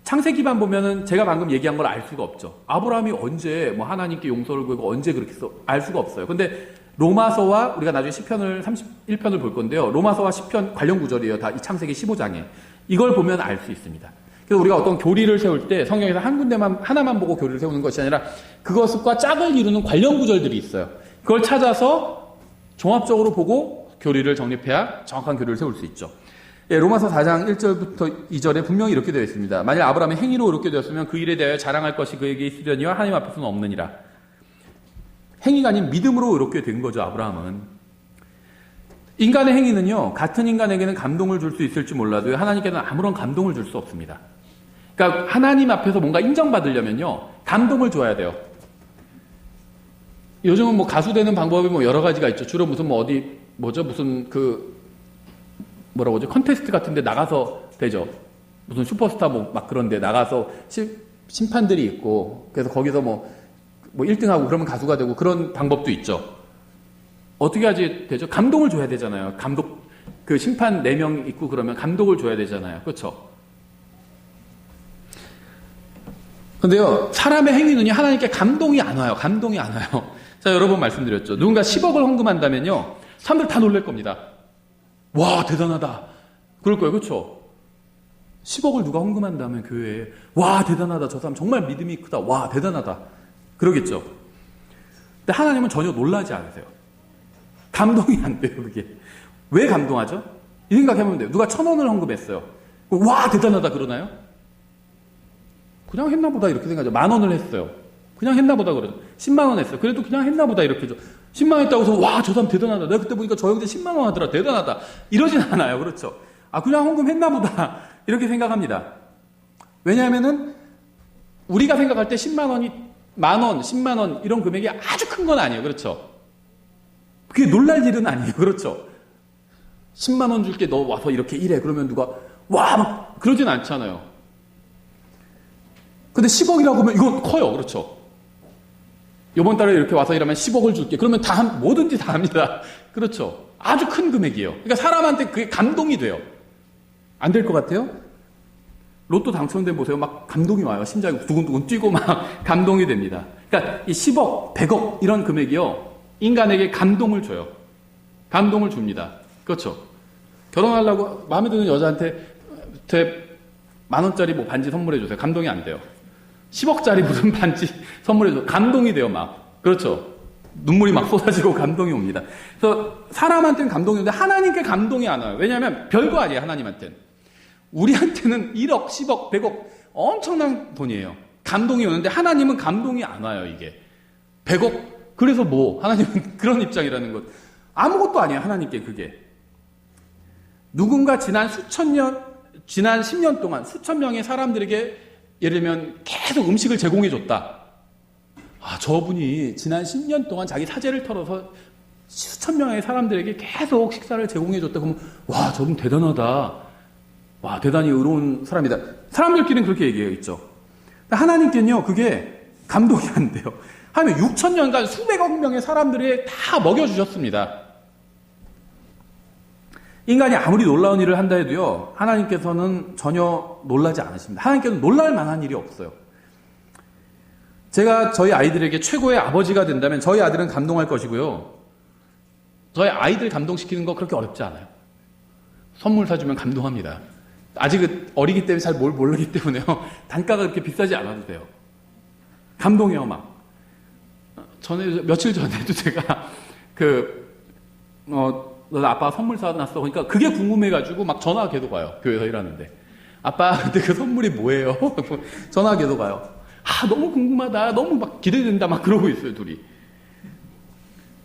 창세기만 보면은 제가 방금 얘기한 걸 알 수가 없죠. 아브라함이 언제 하나님께 용서를 구하고 언제 그렇게 알 수가 없어요. 근데 로마서와 우리가 나중에 시편을 31편을 볼 건데요. 로마서와 시편 관련 구절이에요. 다 이 창세기 15장에. 이걸 보면 알 수 있습니다. 그래서 우리가 어떤 교리를 세울 때 성경에서 한 군데만 하나만 보고 교리를 세우는 것이 아니라 그것과 짝을 이루는 관련 구절들이 있어요. 그걸 찾아서 종합적으로 보고 교리를 정립해야 정확한 교리를 세울 수 있죠. 예, 로마서 4장 1절부터 2절에 분명히 이렇게 되어 있습니다. 만일 아브라함이 행위로 의롭게 되었으면 그 일에 대하여 자랑할 것이 그에게 있으려니와 하나님 앞에서는 없느니라. 행위가 아닌 믿음으로 의롭게 된 거죠, 아브라함은. 인간의 행위는요, 같은 인간에게는 감동을 줄 수 있을지 몰라도 하나님께는 아무런 감동을 줄 수 없습니다. 그러니까 하나님 앞에서 뭔가 인정받으려면요, 감동을 줘야 돼요. 요즘은 가수 되는 방법이 여러 가지가 있죠. 주로 무슨 무슨 뭐라고 하죠? 컨테스트 같은 데 나가서 되죠. 무슨 슈퍼스타 막 그런 데 나가서 심판들이 있고, 그래서 거기서 1등하고 그러면 가수가 되고 그런 방법도 있죠. 어떻게 하지 되죠? 감동을 줘야 되잖아요. 그 심판 4명 있고 그러면 감동을 줘야 되잖아요. 그렇죠? 근데요, 사람의 행위는요, 하나님께 감동이 안 와요. 감동이 안 와요. 자, 여러 번 말씀드렸죠. 누군가 10억을 헌금한다면요, 사람들 다 놀랄 겁니다. 와, 대단하다. 그럴 거예요. 그렇죠? 10억을 누가 헌금한다면 교회에, 와, 대단하다. 저 사람 정말 믿음이 크다. 와, 대단하다. 그러겠죠. 근데 하나님은 전혀 놀라지 않으세요. 감동이 안 돼요, 그게. 왜 감동하죠? 이 생각해보면 돼요. 누가 1,000원을 헌금했어요. 와, 대단하다 그러나요? 그냥 했나 보다 이렇게 생각하죠. 10,000원을 했어요. 그냥 했나 보다 그러죠. 10만 원 했어요. 그래도 그냥 했나 보다 이렇게 죠. 10만 원 했다고 해서 와, 저 사람 대단하다. 내가 그때 보니까 저 형제 10만 원 하더라. 대단하다. 이러진 않아요. 그렇죠? 그냥 헌금했나 보다. 이렇게 생각합니다. 왜냐하면은 우리가 생각할 때 10만 원이 10,000원, 10만 원 이런 금액이 아주 큰 건 아니에요. 그렇죠? 그게 놀랄 일은 아니에요. 그렇죠? 10만 원 줄게 너 와서 이렇게 일해. 그러면 누가 와, 막 그러진 않잖아요. 근데 10억이라고 하면 이건 커요. 그렇죠? 이번 달에 이렇게 와서 일하면 10억을 줄게. 그러면 뭐든지 다 합니다. 그렇죠? 아주 큰 금액이에요. 그러니까 사람한테 그게 감동이 돼요. 안 될 것 같아요? 로또 당첨된 보세요. 막 감동이 와요. 심장이 두근두근 뛰고 막 감동이 됩니다. 그러니까 이 10억, 100억 이런 금액이요, 인간에게 감동을 줘요. 감동을 줍니다. 그렇죠? 결혼하려고 마음에 드는 여자한테 10,000원짜리 반지 선물해 주세요. 감동이 안 돼요. 10억짜리 무슨 반지 선물해 주세요. 감동이 돼요, 막. 그렇죠? 눈물이 막 쏟아지고 감동이 옵니다. 그래서 사람한테는 감동이 오는데 하나님께 감동이 안 와요. 왜냐하면 별거 아니에요, 하나님한테는. 우리한테는 1억, 10억, 100억 엄청난 돈이에요. 감동이 오는데 하나님은 감동이 안 와요, 이게. 100억? 그래서 하나님은 그런 입장이라는 것. 아무것도 아니에요, 하나님께 그게. 누군가 지난 10년 동안 수천 명의 사람들에게 예를 들면 계속 음식을 제공해 줬다. 저분이 지난 10년 동안 자기 사재를 털어서 수천 명의 사람들에게 계속 식사를 제공해줬다. 그러면, 와, 저분 대단하다. 와, 대단히 의로운 사람이다. 사람들끼리는 그렇게 얘기했죠. 하나님께는요, 그게 감동이 안 돼요. 하나님 6천년간 수백억 명의 사람들이 다 먹여주셨습니다. 인간이 아무리 놀라운 일을 한다 해도요, 하나님께서는 전혀 놀라지 않으십니다. 하나님께서는 놀랄 만한 일이 없어요. 제가 저희 아이들에게 최고의 아버지가 된다면 저희 아들은 감동할 것이고요. 저희 아이들 감동시키는 거 그렇게 어렵지 않아요. 선물 사주면 감동합니다. 아직 어리기 때문에 잘 모르기 때문에요. 단가가 그렇게 비싸지 않아도 돼요. 감동해요, 막. 며칠 전에도 제가 너 아빠가 선물 사놨어. 그러니까 그게 궁금해가지고 막 전화가 계속 와요. 교회에서 일하는데. 아빠, 근데 그 선물이 뭐예요? 전화가 계속 와요. 너무 궁금하다. 너무 막 기대된다. 막 그러고 있어요, 둘이.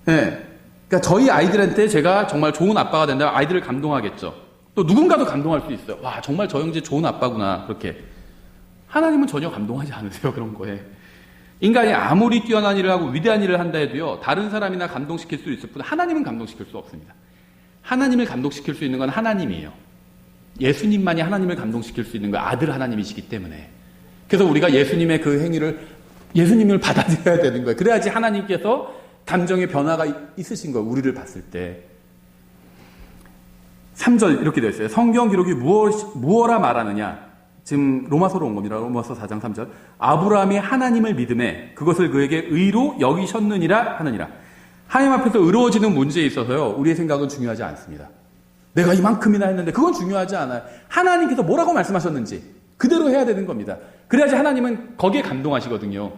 네. 그러니까 저희 아이들한테 제가 정말 좋은 아빠가 된다면 아이들을 감동하겠죠. 또 누군가도 감동할 수 있어요. 와, 정말 저 형제 좋은 아빠구나. 그렇게. 하나님은 전혀 감동하지 않으세요, 그런 거에. 인간이 아무리 뛰어난 일을 하고 위대한 일을 한다 해도요, 다른 사람이나 감동시킬 수 있을 뿐 하나님은 감동시킬 수 없습니다. 하나님을 감동시킬 수 있는 건 하나님이에요. 예수님만이 하나님을 감동시킬 수 있는 건 아들 하나님이시기 때문에. 그래서 우리가 예수님의 그 행위를, 예수님을 받아들여야 되는 거예요. 그래야지 하나님께서 감정의 변화가 있으신 거예요. 우리를 봤을 때. 3절 이렇게 되어 있어요. 성경 기록이 무엇라 말하느냐. 지금 로마서로 온 겁니다. 로마서 4장 3절. 아브라함이 하나님을 믿음에 그것을 그에게 의로 여기셨느니라 하느니라. 하나님 앞에서 의로워지는 문제에 있어서요, 우리의 생각은 중요하지 않습니다. 내가 이만큼이나 했는데 그건 중요하지 않아요. 하나님께서 뭐라고 말씀하셨는지 그대로 해야 되는 겁니다. 그래야지 하나님은 거기에 감동하시거든요.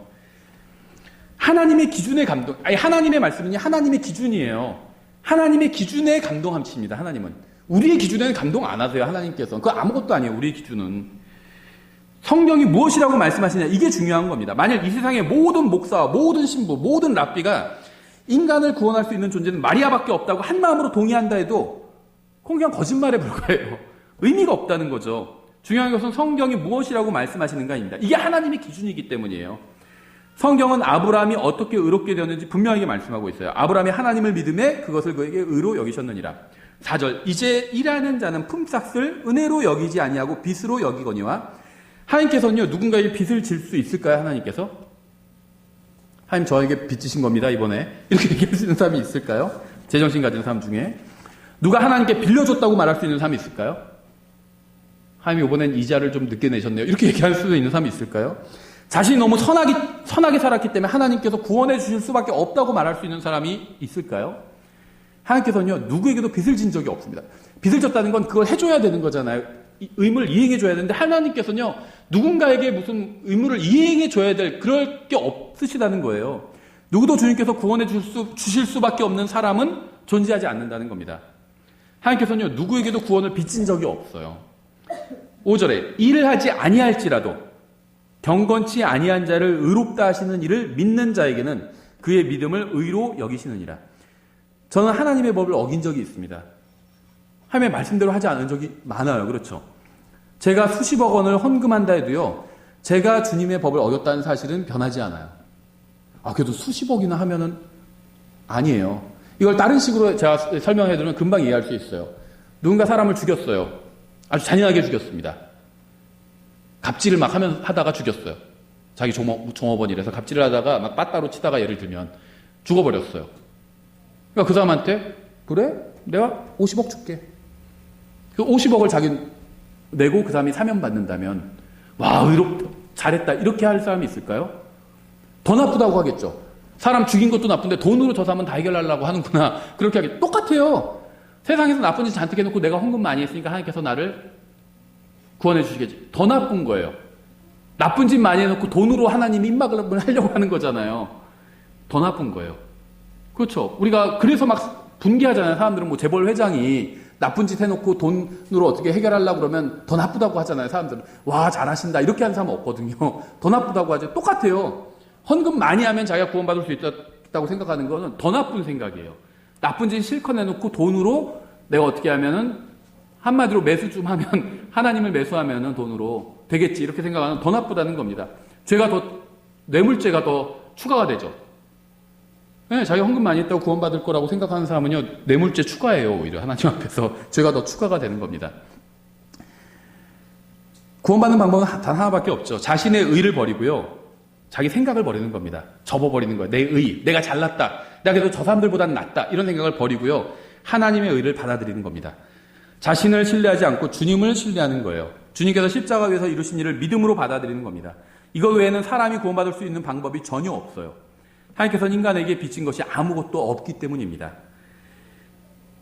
하나님의 기준에 하나님의 말씀은 하나님의 기준이에요. 하나님의 기준에 감동하십니다. 하나님은. 우리의 기준에는 감동 안 하세요. 하나님께서. 그거 아무것도 아니에요. 우리의 기준은. 성경이 무엇이라고 말씀하시냐, 이게 중요한 겁니다. 만약 이 세상의 모든 목사와 모든 신부, 모든 랍비가 인간을 구원할 수 있는 존재는 마리아밖에 없다고 한 마음으로 동의한다 해도 그건 그냥 거짓말에 불과해요. 의미가 없다는 거죠. 중요한 것은 성경이 무엇이라고 말씀하시는가입니다. 이게 하나님의 기준이기 때문이에요. 성경은 아브라함이 어떻게 의롭게 되었는지 분명하게 말씀하고 있어요. 아브라함이 하나님을 믿음에 그것을 그에게 의로 여기셨느니라. 4절. 이제 일하는 자는 품삯을 은혜로 여기지 아니하고 빚으로 여기거니와. 하나님께서는요, 누군가에게 빚을 질 수 있을까요? 하나님께서? 하나님 저에게 빚 지신 겁니다, 이번에. 이렇게 얘기할 수 있는 사람이 있을까요? 제정신 가진 사람 중에. 누가 하나님께 빌려줬다고 말할 수 있는 사람이 있을까요? 하나님 이번엔 이자를 좀 늦게 내셨네요. 이렇게 얘기할 수 있는 사람이 있을까요? 자신이 너무 선하게 살았기 때문에 하나님께서 구원해 주실 수밖에 없다고 말할 수 있는 사람이 있을까요? 하나님께서는요, 누구에게도 빚을 진 적이 없습니다. 빚을 졌다는 건 그걸 해줘야 되는 거잖아요. 의무를 이행해줘야 되는데 하나님께서는요, 누군가에게 무슨 의무를 이행해줘야 될 그럴 게 없으시다는 거예요. 누구도 주님께서 구원해 주실 수밖에 없는 사람은 존재하지 않는다는 겁니다. 하나님께서는요, 누구에게도 구원을 빚진 적이 없어요. 5절에 일을 하지 아니할지라도 경건치 아니한 자를 의롭다 하시는 이를 믿는 자에게는 그의 믿음을 의로 여기시느니라. 저는 하나님의 법을 어긴 적이 있습니다. 하나님의 말씀대로 하지 않은 적이 많아요. 그렇죠? 제가 수십억 원을 헌금한다 해도요, 제가 주님의 법을 어겼다는 사실은 변하지 않아요. 그래도 수십억이나 하면은 아니에요. 이걸 다른 식으로 제가 설명해드리면 금방 이해할 수 있어요. 누군가 사람을 죽였어요. 아주 잔인하게 죽였습니다. 갑질을 막 하다가 죽였어요. 자기 종업원이라서 갑질을 하다가 막 빠따로 치다가 예를 들면 죽어버렸어요. 그러니까 그 사람한테, 그래? 내가 50억 줄게. 그 50억을 자기 내고 그 사람이 사면 받는다면, 와, 의롭다, 잘했다, 이렇게 할 사람이 있을까요? 더 나쁘다고 하겠죠. 사람 죽인 것도 나쁜데 돈으로 저 사람은 다 해결하려고 하는구나. 그렇게 하겠죠. 똑같아요. 세상에서 나쁜 짓 잔뜩 해놓고 내가 헌금 많이 했으니까 하나님께서 나를 구원해 주시겠지. 더 나쁜 거예요. 나쁜 짓 많이 해놓고 돈으로 하나님 입막을 하려고 하는 거잖아요. 더 나쁜 거예요. 그렇죠. 우리가 그래서 막 분개하잖아요. 사람들은 뭐 재벌 회장이 나쁜 짓 해놓고 돈으로 어떻게 해결하려고 그러면 더 나쁘다고 하잖아요. 사람들은. 와, 잘하신다. 이렇게 하는 사람은 없거든요. 더 나쁘다고 하죠. 똑같아요. 헌금 많이 하면 자기가 구원받을 수 있다고 생각하는 거는 더 나쁜 생각이에요. 나쁜 짓 실컷 내놓고 돈으로 내가 어떻게 하면은 한마디로 매수 좀 하면 하나님을 매수하면은 돈으로 되겠지 이렇게 생각하는 더 나쁘다는 겁니다. 뇌물죄가 더 추가가 되죠. 네, 자기 헌금 많이 했다고 구원받을 거라고 생각하는 사람은요, 뇌물죄 추가예요. 오히려 하나님 앞에서 죄가 더 추가가 되는 겁니다. 구원받는 방법은 단 하나밖에 없죠. 자신의 의를 버리고요, 자기 생각을 버리는 겁니다. 접어버리는 거예요. 내 의, 내가 잘났다, 내가 그래도 저 사람들보다는 낫다, 이런 생각을 버리고요, 하나님의 의를 받아들이는 겁니다. 자신을 신뢰하지 않고 주님을 신뢰하는 거예요. 주님께서 십자가 위에서 이루신 일을 믿음으로 받아들이는 겁니다. 이거 외에는 사람이 구원받을 수 있는 방법이 전혀 없어요. 하나님께서는 인간에게 빚진 것이 아무것도 없기 때문입니다.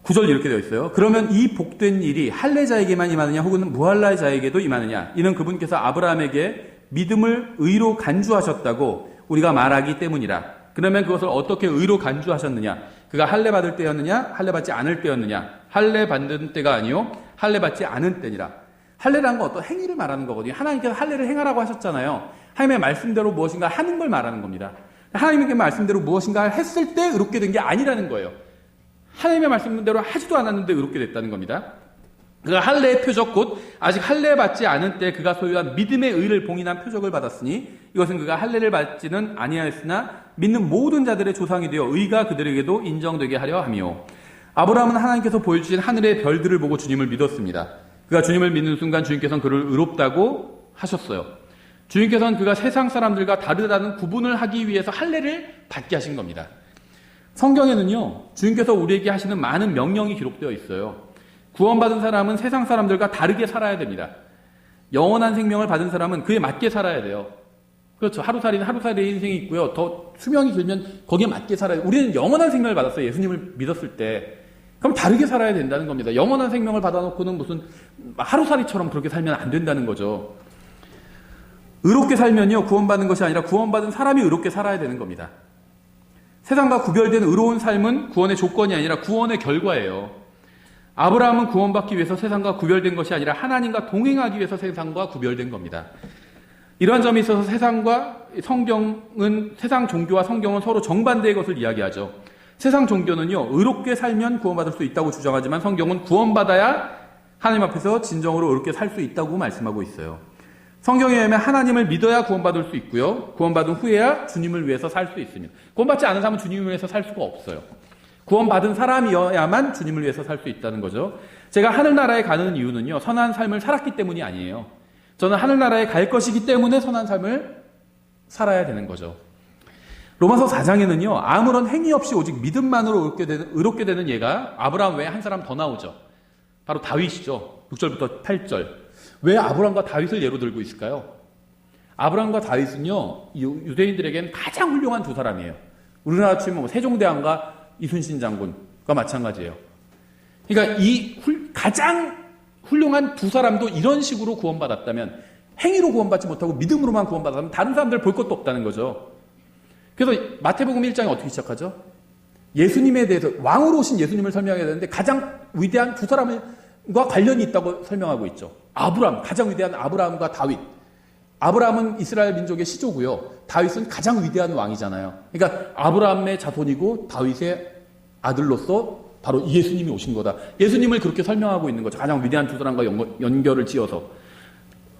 9절 이렇게 되어 있어요. 그러면 이 복된 일이 할례자에게만 임하느냐 혹은 무할례자에게도 임하느냐, 이는 그분께서 아브라함에게 믿음을 의로 간주하셨다고 우리가 말하기 때문이라. 그러면 그것을 어떻게 의로 간주하셨느냐? 그가 할례 받을 때였느냐 할례 받지 않을 때였느냐? 할례 받는 때가 아니요 할례 받지 않은 때니라. 할례라는 건 어떤 행위를 말하는 거거든요. 하나님께서 할례를 행하라고 하셨잖아요. 하나님의 말씀대로 무엇인가 하는 걸 말하는 겁니다. 하나님의 말씀대로 무엇인가 했을 때 의롭게 된 게 아니라는 거예요. 하나님의 말씀대로 하지도 않았는데 의롭게 됐다는 겁니다. 그가 할례의 표적 곧 아직 할례 받지 않은 때 그가 소유한 믿음의 의를 봉인한 표적을 받았으니 이것은 그가 할례를 받지는 아니하였으나 믿는 모든 자들의 조상이 되어 의가 그들에게도 인정되게 하려 함이요. 아브라함은 하나님께서 보여주신 하늘의 별들을 보고 주님을 믿었습니다. 그가 주님을 믿는 순간 주님께서는 그를 의롭다고 하셨어요. 주님께서는 그가 세상 사람들과 다르다는 구분을 하기 위해서 할례를 받게 하신 겁니다. 성경에는요, 주님께서 우리에게 하시는 많은 명령이 기록되어 있어요. 구원받은 사람은 세상 사람들과 다르게 살아야 됩니다. 영원한 생명을 받은 사람은 그에 맞게 살아야 돼요. 그렇죠. 하루살이는 하루살이의 인생이 있고요. 더 수명이 길면 거기에 맞게 살아야 돼요. 우리는 영원한 생명을 받았어요. 예수님을 믿었을 때. 그럼 다르게 살아야 된다는 겁니다. 영원한 생명을 받아놓고는 무슨 하루살이처럼 그렇게 살면 안 된다는 거죠. 의롭게 살면요, 구원받는 것이 아니라 구원받은 사람이 의롭게 살아야 되는 겁니다. 세상과 구별된 의로운 삶은 구원의 조건이 아니라 구원의 결과예요. 아브라함은 구원받기 위해서 세상과 구별된 것이 아니라 하나님과 동행하기 위해서 세상과 구별된 겁니다. 이러한 점에 있어서 세상 종교와 성경은 서로 정반대의 것을 이야기하죠. 세상 종교는요, 의롭게 살면 구원받을 수 있다고 주장하지만 성경은 구원받아야 하나님 앞에서 진정으로 의롭게 살 수 있다고 말씀하고 있어요. 성경에 의하면 하나님을 믿어야 구원받을 수 있고요, 구원받은 후에야 주님을 위해서 살 수 있습니다. 구원받지 않은 사람은 주님을 위해서 살 수가 없어요. 구원받은 사람이어야만 주님을 위해서 살 수 있다는 거죠. 제가 하늘나라에 가는 이유는요, 선한 삶을 살았기 때문이 아니에요. 저는 하늘나라에 갈 것이기 때문에 선한 삶을 살아야 되는 거죠. 로마서 4장에는요, 아무런 행위 없이 오직 믿음만으로 의롭게 되는 예가 아브라함 외에 한 사람 더 나오죠. 바로 다윗이죠. 6절부터 8절. 왜 아브라함과 다윗을 예로 들고 있을까요? 아브라함과 다윗은요, 유대인들에게는 가장 훌륭한 두 사람이에요. 우리나라 치면 세종대왕과 이순신 장군과 마찬가지예요. 그러니까 이 가장 훌륭한 두 사람도 이런 식으로 구원받았다면, 행위로 구원받지 못하고 믿음으로만 구원받았다면 다른 사람들 볼 것도 없다는 거죠. 그래서 마태복음 1장이 어떻게 시작하죠? 예수님에 대해서, 왕으로 오신 예수님을 설명해야 되는데 가장 위대한 두 사람과 관련이 있다고 설명하고 있죠. 아브라함, 가장 위대한 아브라함과 다윗. 아브라함은 이스라엘 민족의 시조고요, 다윗은 가장 위대한 왕이잖아요. 그러니까 아브라함의 자손이고 다윗의 아들로서 바로 예수님이 오신 거다. 예수님을 그렇게 설명하고 있는 거죠. 가장 위대한 두 사람과 연결을 지어서.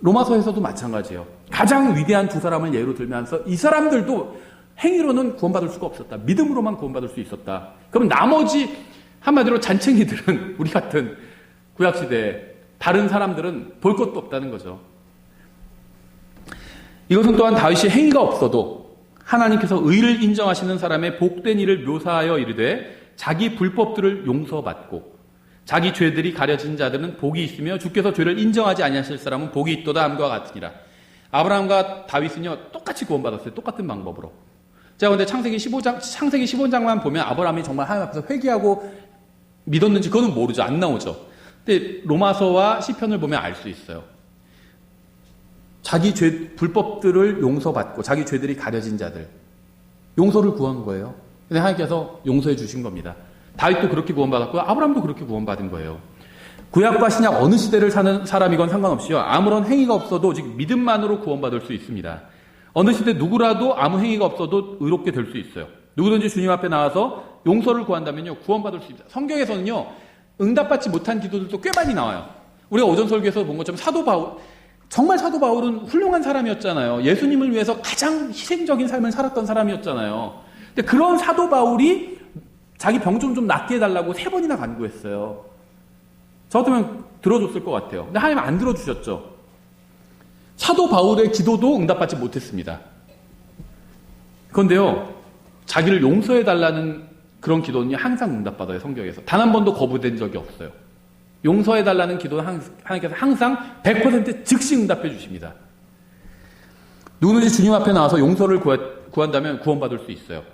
로마서에서도 마찬가지예요. 가장 위대한 두 사람을 예로 들면서 이 사람들도 행위로는 구원받을 수가 없었다. 믿음으로만 구원받을 수 있었다. 그럼 나머지 한마디로 잔챙이들은, 우리 같은 구약시대에 다른 사람들은 볼 것도 없다는 거죠. 이것은 또한 다윗이 행위가 없어도 하나님께서 의를 인정하시는 사람의 복된 일을 묘사하여 이르되 자기 불법들을 용서받고 자기 죄들이 가려진 자들은 복이 있으며 주께서 죄를 인정하지 아니하실 사람은 복이 있도다 함과 같으니라. 아브라함과 다윗은요, 똑같이 구원받았어요. 똑같은 방법으로. 자, 근데 창세기 15장만 보면 아브라함이 정말 하나님 앞에서 회개하고 믿었는지 그거는 모르죠. 안 나오죠. 근데 로마서와 시편을 보면 알 수 있어요. 자기 불법들을 용서받고 자기 죄들이 가려진 자들, 용서를 구한 거예요. 근데 하나님께서 용서해 주신 겁니다. 다윗도 그렇게 구원받았고요, 아브라함도 그렇게 구원받은 거예요. 구약과 신약 어느 시대를 사는 사람이건 상관없이요, 아무런 행위가 없어도 오직 믿음만으로 구원받을 수 있습니다. 어느 시대 누구라도 아무 행위가 없어도 의롭게 될 수 있어요. 누구든지 주님 앞에 나와서 용서를 구한다면요, 구원받을 수 있습니다. 성경에서는요, 응답받지 못한 기도들도 꽤 많이 나와요. 우리가 오전 설교에서 본 것처럼 사도 바울, 정말 사도 바울은 훌륭한 사람이었잖아요. 예수님을 위해서 가장 희생적인 삶을 살았던 사람이었잖아요. 근데 그런 사도 바울이 자기 병 좀 낫게 해달라고 3번이나 간구했어요. 저 같으면 들어줬을 것 같아요. 근데 하나님 안 들어주셨죠. 사도 바울의 기도도 응답받지 못했습니다. 그런데요, 자기를 용서해달라는 그런 기도는 항상 응답받아요, 성경에서. 단 한 번도 거부된 적이 없어요. 용서해달라는 기도는 하나님께서 항상 100% 즉시 응답해 주십니다. 누구든지 주님 앞에 나와서 용서를 구한다면 구원받을 수 있어요.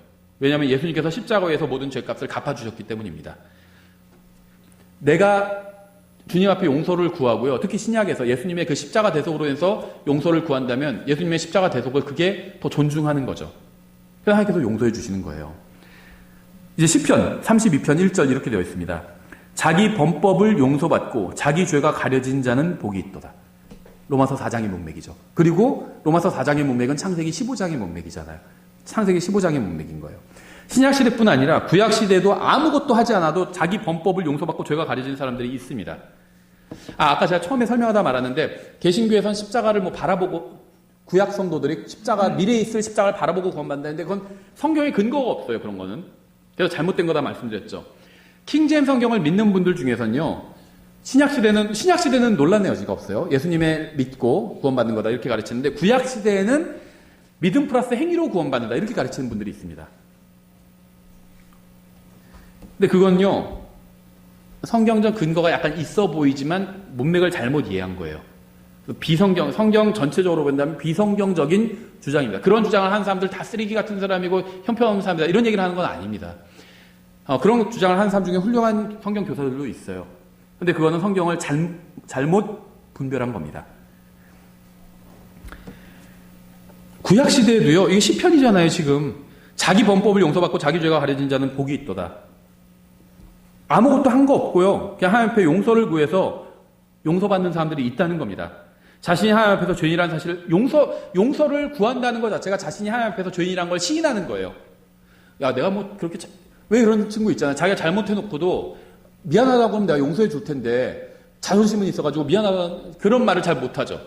왜냐하면 예수님께서 십자가에서 모든 죄값을 갚아주셨기 때문입니다. 내가 주님 앞에 용서를 구하고요. 특히 신약에서 예수님의 그 십자가 대속으로 해서 용서를 구한다면 예수님의 십자가 대속을 그게 더 존중하는 거죠. 그래서 하나님께서 용서해 주시는 거예요. 이제 시편 32편 1절 이렇게 되어 있습니다. 자기 범법을 용서받고 자기 죄가 가려진 자는 복이 있도다. 로마서 4장의 문맥이죠. 그리고 로마서 4장의 문맥은 창세기 15장의 문맥이잖아요. 창세기 15장의 문맥인 거예요. 신약시대뿐 아니라 구약시대도 아무것도 하지 않아도 자기 범법을 용서받고 죄가 가려진 사람들이 있습니다. 아까 제가 처음에 설명하다 말았는데 개신교에선 십자가를 바라보고 구약 성도들이 미래에 있을 십자가를 바라보고 구원받는다는데 그건 성경에 근거가 없어요. 그런 거는. 그래서 잘못된 거다 말씀드렸죠. 킹제임 성경을 믿는 분들 중에서는요, 신약시대는 논란의 여지가 없어요. 예수님의 믿고 구원받는 거다 이렇게 가르치는데 구약시대에는 믿음 플러스 행위로 구원받는다 이렇게 가르치는 분들이 있습니다. 근데 그건요, 성경적 근거가 약간 있어 보이지만 문맥을 잘못 이해한 거예요. 성경 전체적으로 본다면 비성경적인 주장입니다. 그런 주장을 하는 사람들 다 쓰레기 같은 사람이고 형편없는 사람이다 이런 얘기를 하는 건 아닙니다. 그런 주장을 하는 사람 중에 훌륭한 성경 교사들도 있어요. 근데 그거는 성경을 잘못 분별한 겁니다. 구약시대에도요, 이게 시편이잖아요, 지금. 자기 범법을 용서받고 자기 죄가 가려진 자는 복이 있도다. 아무것도 한 거 없고요. 그냥 하나님 앞에 용서를 구해서 용서받는 사람들이 있다는 겁니다. 자신이 하나님 앞에서 죄인이라는 사실을 용서를 구한다는 것 자체가 자신이 하나님 앞에서 죄인이라는 걸 시인하는 거예요. 야, 내가 그렇게 왜 이런 친구 있잖아요. 자기가 잘못해놓고도 미안하다고 하면 내가 용서해 줄 텐데 자존심은 있어가지고 미안하다 그런 말을 잘 못하죠.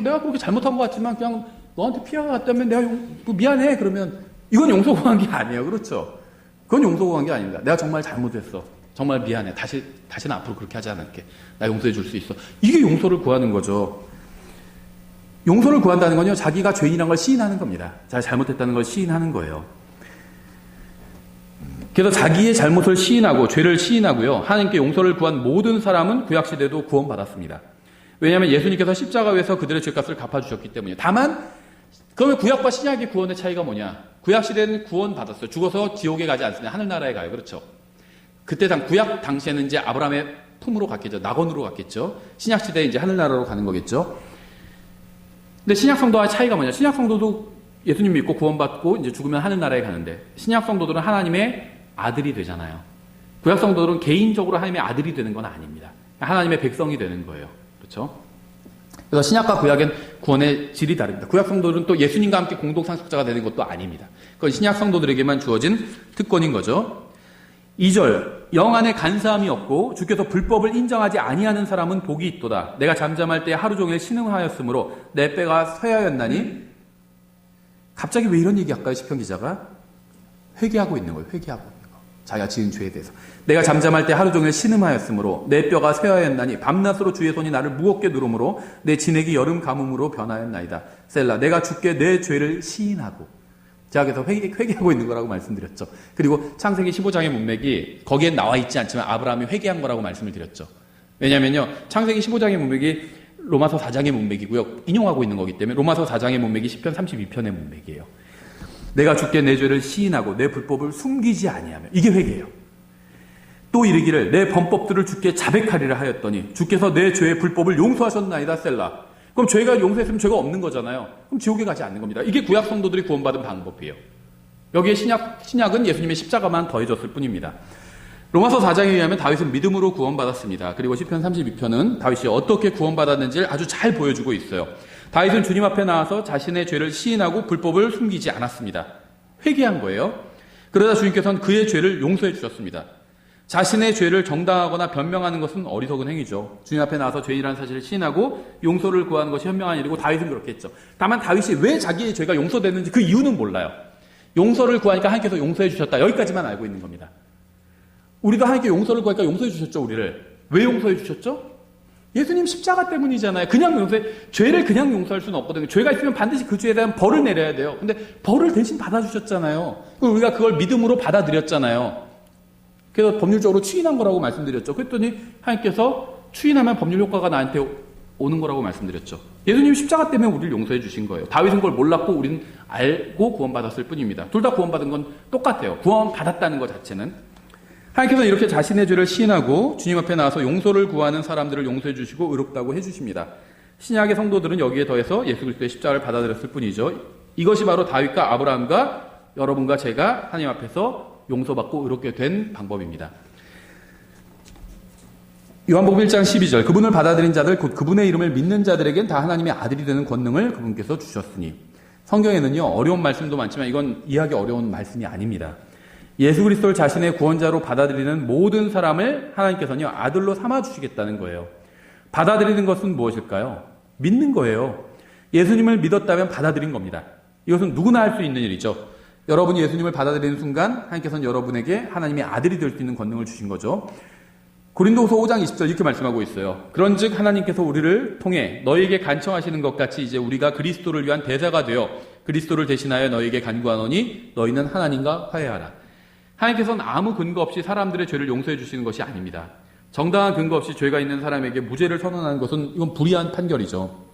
내가 그렇게 잘못한 것 같지만 그냥 너한테 피해가 갔다면 내가 미안해 그러면 이건 용서 구한 게 아니에요. 그렇죠? 그건 용서 구한 게 아닙니다. 내가 정말 잘못했어. 정말 미안해. 다시는 앞으로 그렇게 하지 않을게. 나 용서해 줄 수 있어. 이게 용서를 구하는 거죠. 용서를 구한다는 건요, 자기가 죄인이라는 걸 시인하는 겁니다. 자기가 잘못했다는 걸 시인하는 거예요. 그래서 자기의 잘못을 시인하고 죄를 시인하고요, 하나님께 용서를 구한 모든 사람은 구약시대도 구원받았습니다. 왜냐하면 예수님께서 십자가에서 그들의 죄값을 갚아주셨기 때문이에요. 다만 그러면 구약과 신약의 구원의 차이가 뭐냐? 구약시대는 구원받았어요. 죽어서 지옥에 가지 않습니다. 하늘나라에 가요. 그렇죠? 그때 구약 당시에는 이제 아브라함의 품으로 갔겠죠. 낙원으로 갔겠죠. 신약시대에 이제 하늘나라로 가는 거겠죠. 근데 신약성도와의 차이가 뭐냐? 신약성도도 예수님 믿고 구원받고 이제 죽으면 하늘나라에 가는데 신약성도들은 하나님의 아들이 되잖아요. 구약성도들은 개인적으로 하나님의 아들이 되는 건 아닙니다. 하나님의 백성이 되는 거예요. 그렇죠? 그래서 신약과 구약은 구원의 질이 다릅니다. 구약 성도들은 또 예수님과 함께 공동 상속자가 되는 것도 아닙니다. 그건 신약 성도들에게만 주어진 특권인 거죠. 2절, 영 안에 간사함이 없고 주께서 불법을 인정하지 아니하는 사람은 복이 있도다. 내가 잠잠할 때 하루 종일 신음하였으므로 내 뼈가 쇠하였나니. 갑자기 왜 이런 얘기 할까요? 시편 기자가 회개하고 있는 거예요. 회개하고 있는 거. 자기가 지은 죄에 대해서. 내가 잠잠할 때 하루 종일 신음하였으므로 내 뼈가 쇠하였나니 밤낮으로 주의 손이 나를 무겁게 누름으로 내 진액이 여름 가뭄으로 변하였나이다. 셀라, 내가 주께 내 죄를 시인하고. 제가 그래서 회개하고 있는 거라고 말씀드렸죠. 그리고 창세기 15장의 문맥이 거기에 나와 있지 않지만 아브라함이 회개한 거라고 말씀을 드렸죠. 왜냐면요, 창세기 15장의 문맥이 로마서 4장의 문맥이고요. 인용하고 있는 거기 때문에 로마서 4장의 문맥이 시편 32편의 문맥이에요. 내가 주께 내 죄를 시인하고 내 불법을 숨기지 아니하며. 이게 회개예요. 또 이르기를 내 범법들을 주께 자백하리라 하였더니 주께서 내 죄의 불법을 용서하셨나이다. 셀라. 그럼 죄가 용서했으면 죄가 없는 거잖아요. 그럼 지옥에 가지 않는 겁니다. 이게 구약 성도들이 구원받은 방법이에요. 여기에 신약은 예수님의 십자가만 더해졌을 뿐입니다. 로마서 4장에 의하면 다윗은 믿음으로 구원받았습니다. 그리고 시편 32편은 다윗이 어떻게 구원받았는지를 아주 잘 보여주고 있어요. 다윗은 주님 앞에 나와서 자신의 죄를 시인하고 불법을 숨기지 않았습니다. 회개한 거예요. 그러다 주님께서는 그의 죄를 용서해 주셨습니다. 자신의 죄를 정당하거나 변명하는 것은 어리석은 행위죠. 주님 앞에 나와서 죄인이라는 사실을 시인하고 용서를 구하는 것이 현명한 일이고 다윗은 그렇게 했죠. 다만 다윗이 왜 자기의 죄가 용서됐는지 그 이유는 몰라요. 용서를 구하니까 하나님께서 용서해 주셨다. 여기까지만 알고 있는 겁니다. 우리도 하나님께 용서를 구하니까 용서해 주셨죠, 우리를. 왜 용서해 주셨죠? 예수님 십자가 때문이잖아요. 그냥 죄를 그냥 용서할 수는 없거든요. 죄가 있으면 반드시 그 죄에 대한 벌을 내려야 돼요. 근데 벌을 대신 받아주셨잖아요. 우리가 그걸 믿음으로 받아들였잖아요. 그래서 법률적으로 추인한 거라고 말씀드렸죠. 그랬더니 하나님께서 추인하면 법률 효과가 나한테 오는 거라고 말씀드렸죠. 예수님 십자가 때문에 우리를 용서해 주신 거예요. 다윗은 그걸 몰랐고 우리는 알고 구원받았을 뿐입니다. 둘 다 구원받은 건 똑같아요. 구원받았다는 것 자체는. 하나님께서 이렇게 자신의 죄를 시인하고 주님 앞에 나와서 용서를 구하는 사람들을 용서해 주시고 의롭다고 해주십니다. 신약의 성도들은 여기에 더해서 예수 그리스도의 십자가를 받아들였을 뿐이죠. 이것이 바로 다윗과 아브라함과 여러분과 제가 하나님 앞에서 용서받고 의롭게 된 방법입니다. 요한복음 1장 12절 그분을 받아들인 자들 곧 그분의 이름을 믿는 자들에겐 다 하나님의 아들이 되는 권능을 그분께서 주셨으니. 성경에는요 어려운 말씀도 많지만 이건 이해하기 어려운 말씀이 아닙니다. 예수 그리스도를 자신의 구원자로 받아들이는 모든 사람을 하나님께서는요 아들로 삼아주시겠다는 거예요. 받아들이는 것은 무엇일까요? 믿는 거예요. 예수님을 믿었다면 받아들인 겁니다. 이것은 누구나 할 수 있는 일이죠. 여러분이 예수님을 받아들이는 순간 하나님께서는 여러분에게 하나님의 아들이 될 수 있는 권능을 주신 거죠. 고린도후서 5장 20절 이렇게 말씀하고 있어요. 그런즉 하나님께서 우리를 통해 너희에게 간청하시는 것 같이 이제 우리가 그리스도를 위한 대사가 되어 그리스도를 대신하여 너희에게 간구하노니 너희는 하나님과 화해하라. 하나님께서는 아무 근거 없이 사람들의 죄를 용서해 주시는 것이 아닙니다. 정당한 근거 없이 죄가 있는 사람에게 무죄를 선언하는 것은 이건 불의한 판결이죠.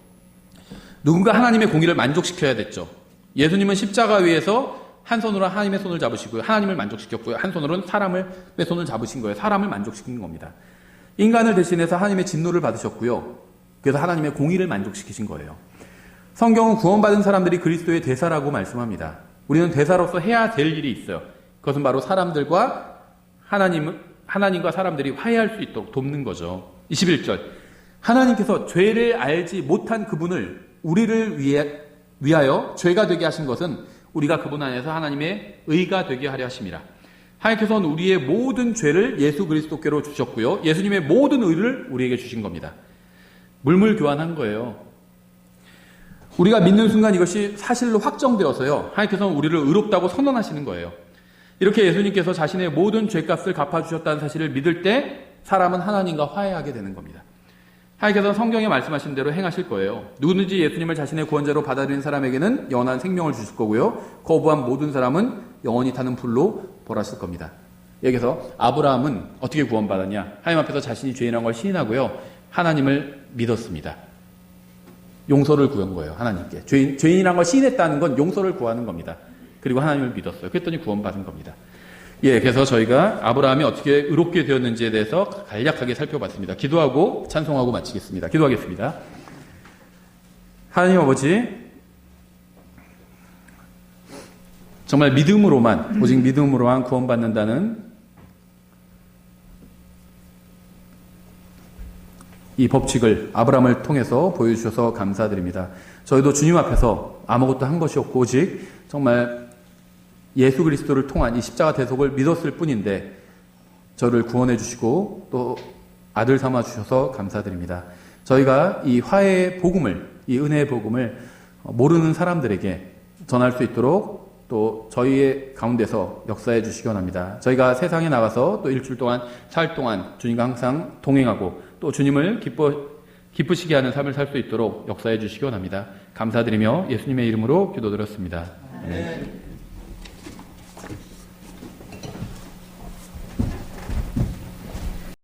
누군가 하나님의 공의를 만족시켜야 됐죠. 예수님은 십자가 위에서 한 손으로 하나님의 손을 잡으시고요. 하나님을 만족시켰고요. 한 손으로는 사람의 손을 잡으신 거예요. 사람을 만족시킨 겁니다. 인간을 대신해서 하나님의 진노를 받으셨고요. 그래서 하나님의 공의를 만족시키신 거예요. 성경은 구원받은 사람들이 그리스도의 대사라고 말씀합니다. 우리는 대사로서 해야 될 일이 있어요. 그것은 바로 사람들과 하나님과 사람들이 화해할 수 있도록 돕는 거죠. 21절 하나님께서 죄를 알지 못한 그분을 우리를 위하여 죄가 되게 하신 것은 우리가 그분 안에서 하나님의 의가 되게 하려 하심이라. 하나님께서는 우리의 모든 죄를 예수 그리스도께로 주셨고요. 예수님의 모든 의를 우리에게 주신 겁니다. 물물 교환한 거예요. 우리가 믿는 순간 이것이 사실로 확정되어서요. 하나님께서는 우리를 의롭다고 선언하시는 거예요. 이렇게 예수님께서 자신의 모든 죄값을 갚아주셨다는 사실을 믿을 때 사람은 하나님과 화해하게 되는 겁니다. 하나님께서는 성경에 말씀하신 대로 행하실 거예요. 누구든지 예수님을 자신의 구원자로 받아들인 사람에게는 영원한 생명을 주실 거고요. 거부한 모든 사람은 영원히 타는 불로 벌하실 겁니다. 여기서 아브라함은 어떻게 구원받았냐? 하나님 앞에서 자신이 죄인한 걸 시인하고요. 하나님을 믿었습니다. 용서를 구한 거예요. 하나님께. 죄인이란 걸 시인했다는 건 용서를 구하는 겁니다. 그리고 하나님을 믿었어요. 그랬더니 구원받은 겁니다. 그래서 저희가 아브라함이 어떻게 의롭게 되었는지에 대해서 간략하게 살펴봤습니다. 기도하고 찬송하고 마치겠습니다. 기도하겠습니다. 하나님 아버지, 정말 믿음으로만, 오직 믿음으로만 구원받는다는 이 법칙을 아브라함을 통해서 보여주셔서 감사드립니다. 저희도 주님 앞에서 아무것도 한 것이 없고 오직 정말 예수 그리스도를 통한 이 십자가 대속을 믿었을 뿐인데 저를 구원해 주시고 또 아들 삼아 주셔서 감사드립니다. 저희가 이 화해의 복음을, 이 은혜의 복음을 모르는 사람들에게 전할 수 있도록 또 저희의 가운데서 역사해 주시기 원합니다. 저희가 세상에 나가서 또 일주일 동안, 사흘 동안 주님과 항상 동행하고 또 주님을 기쁘시게 하는 삶을 살 수 있도록 역사해 주시기 원합니다. 감사드리며 예수님의 이름으로 기도드렸습니다. 네.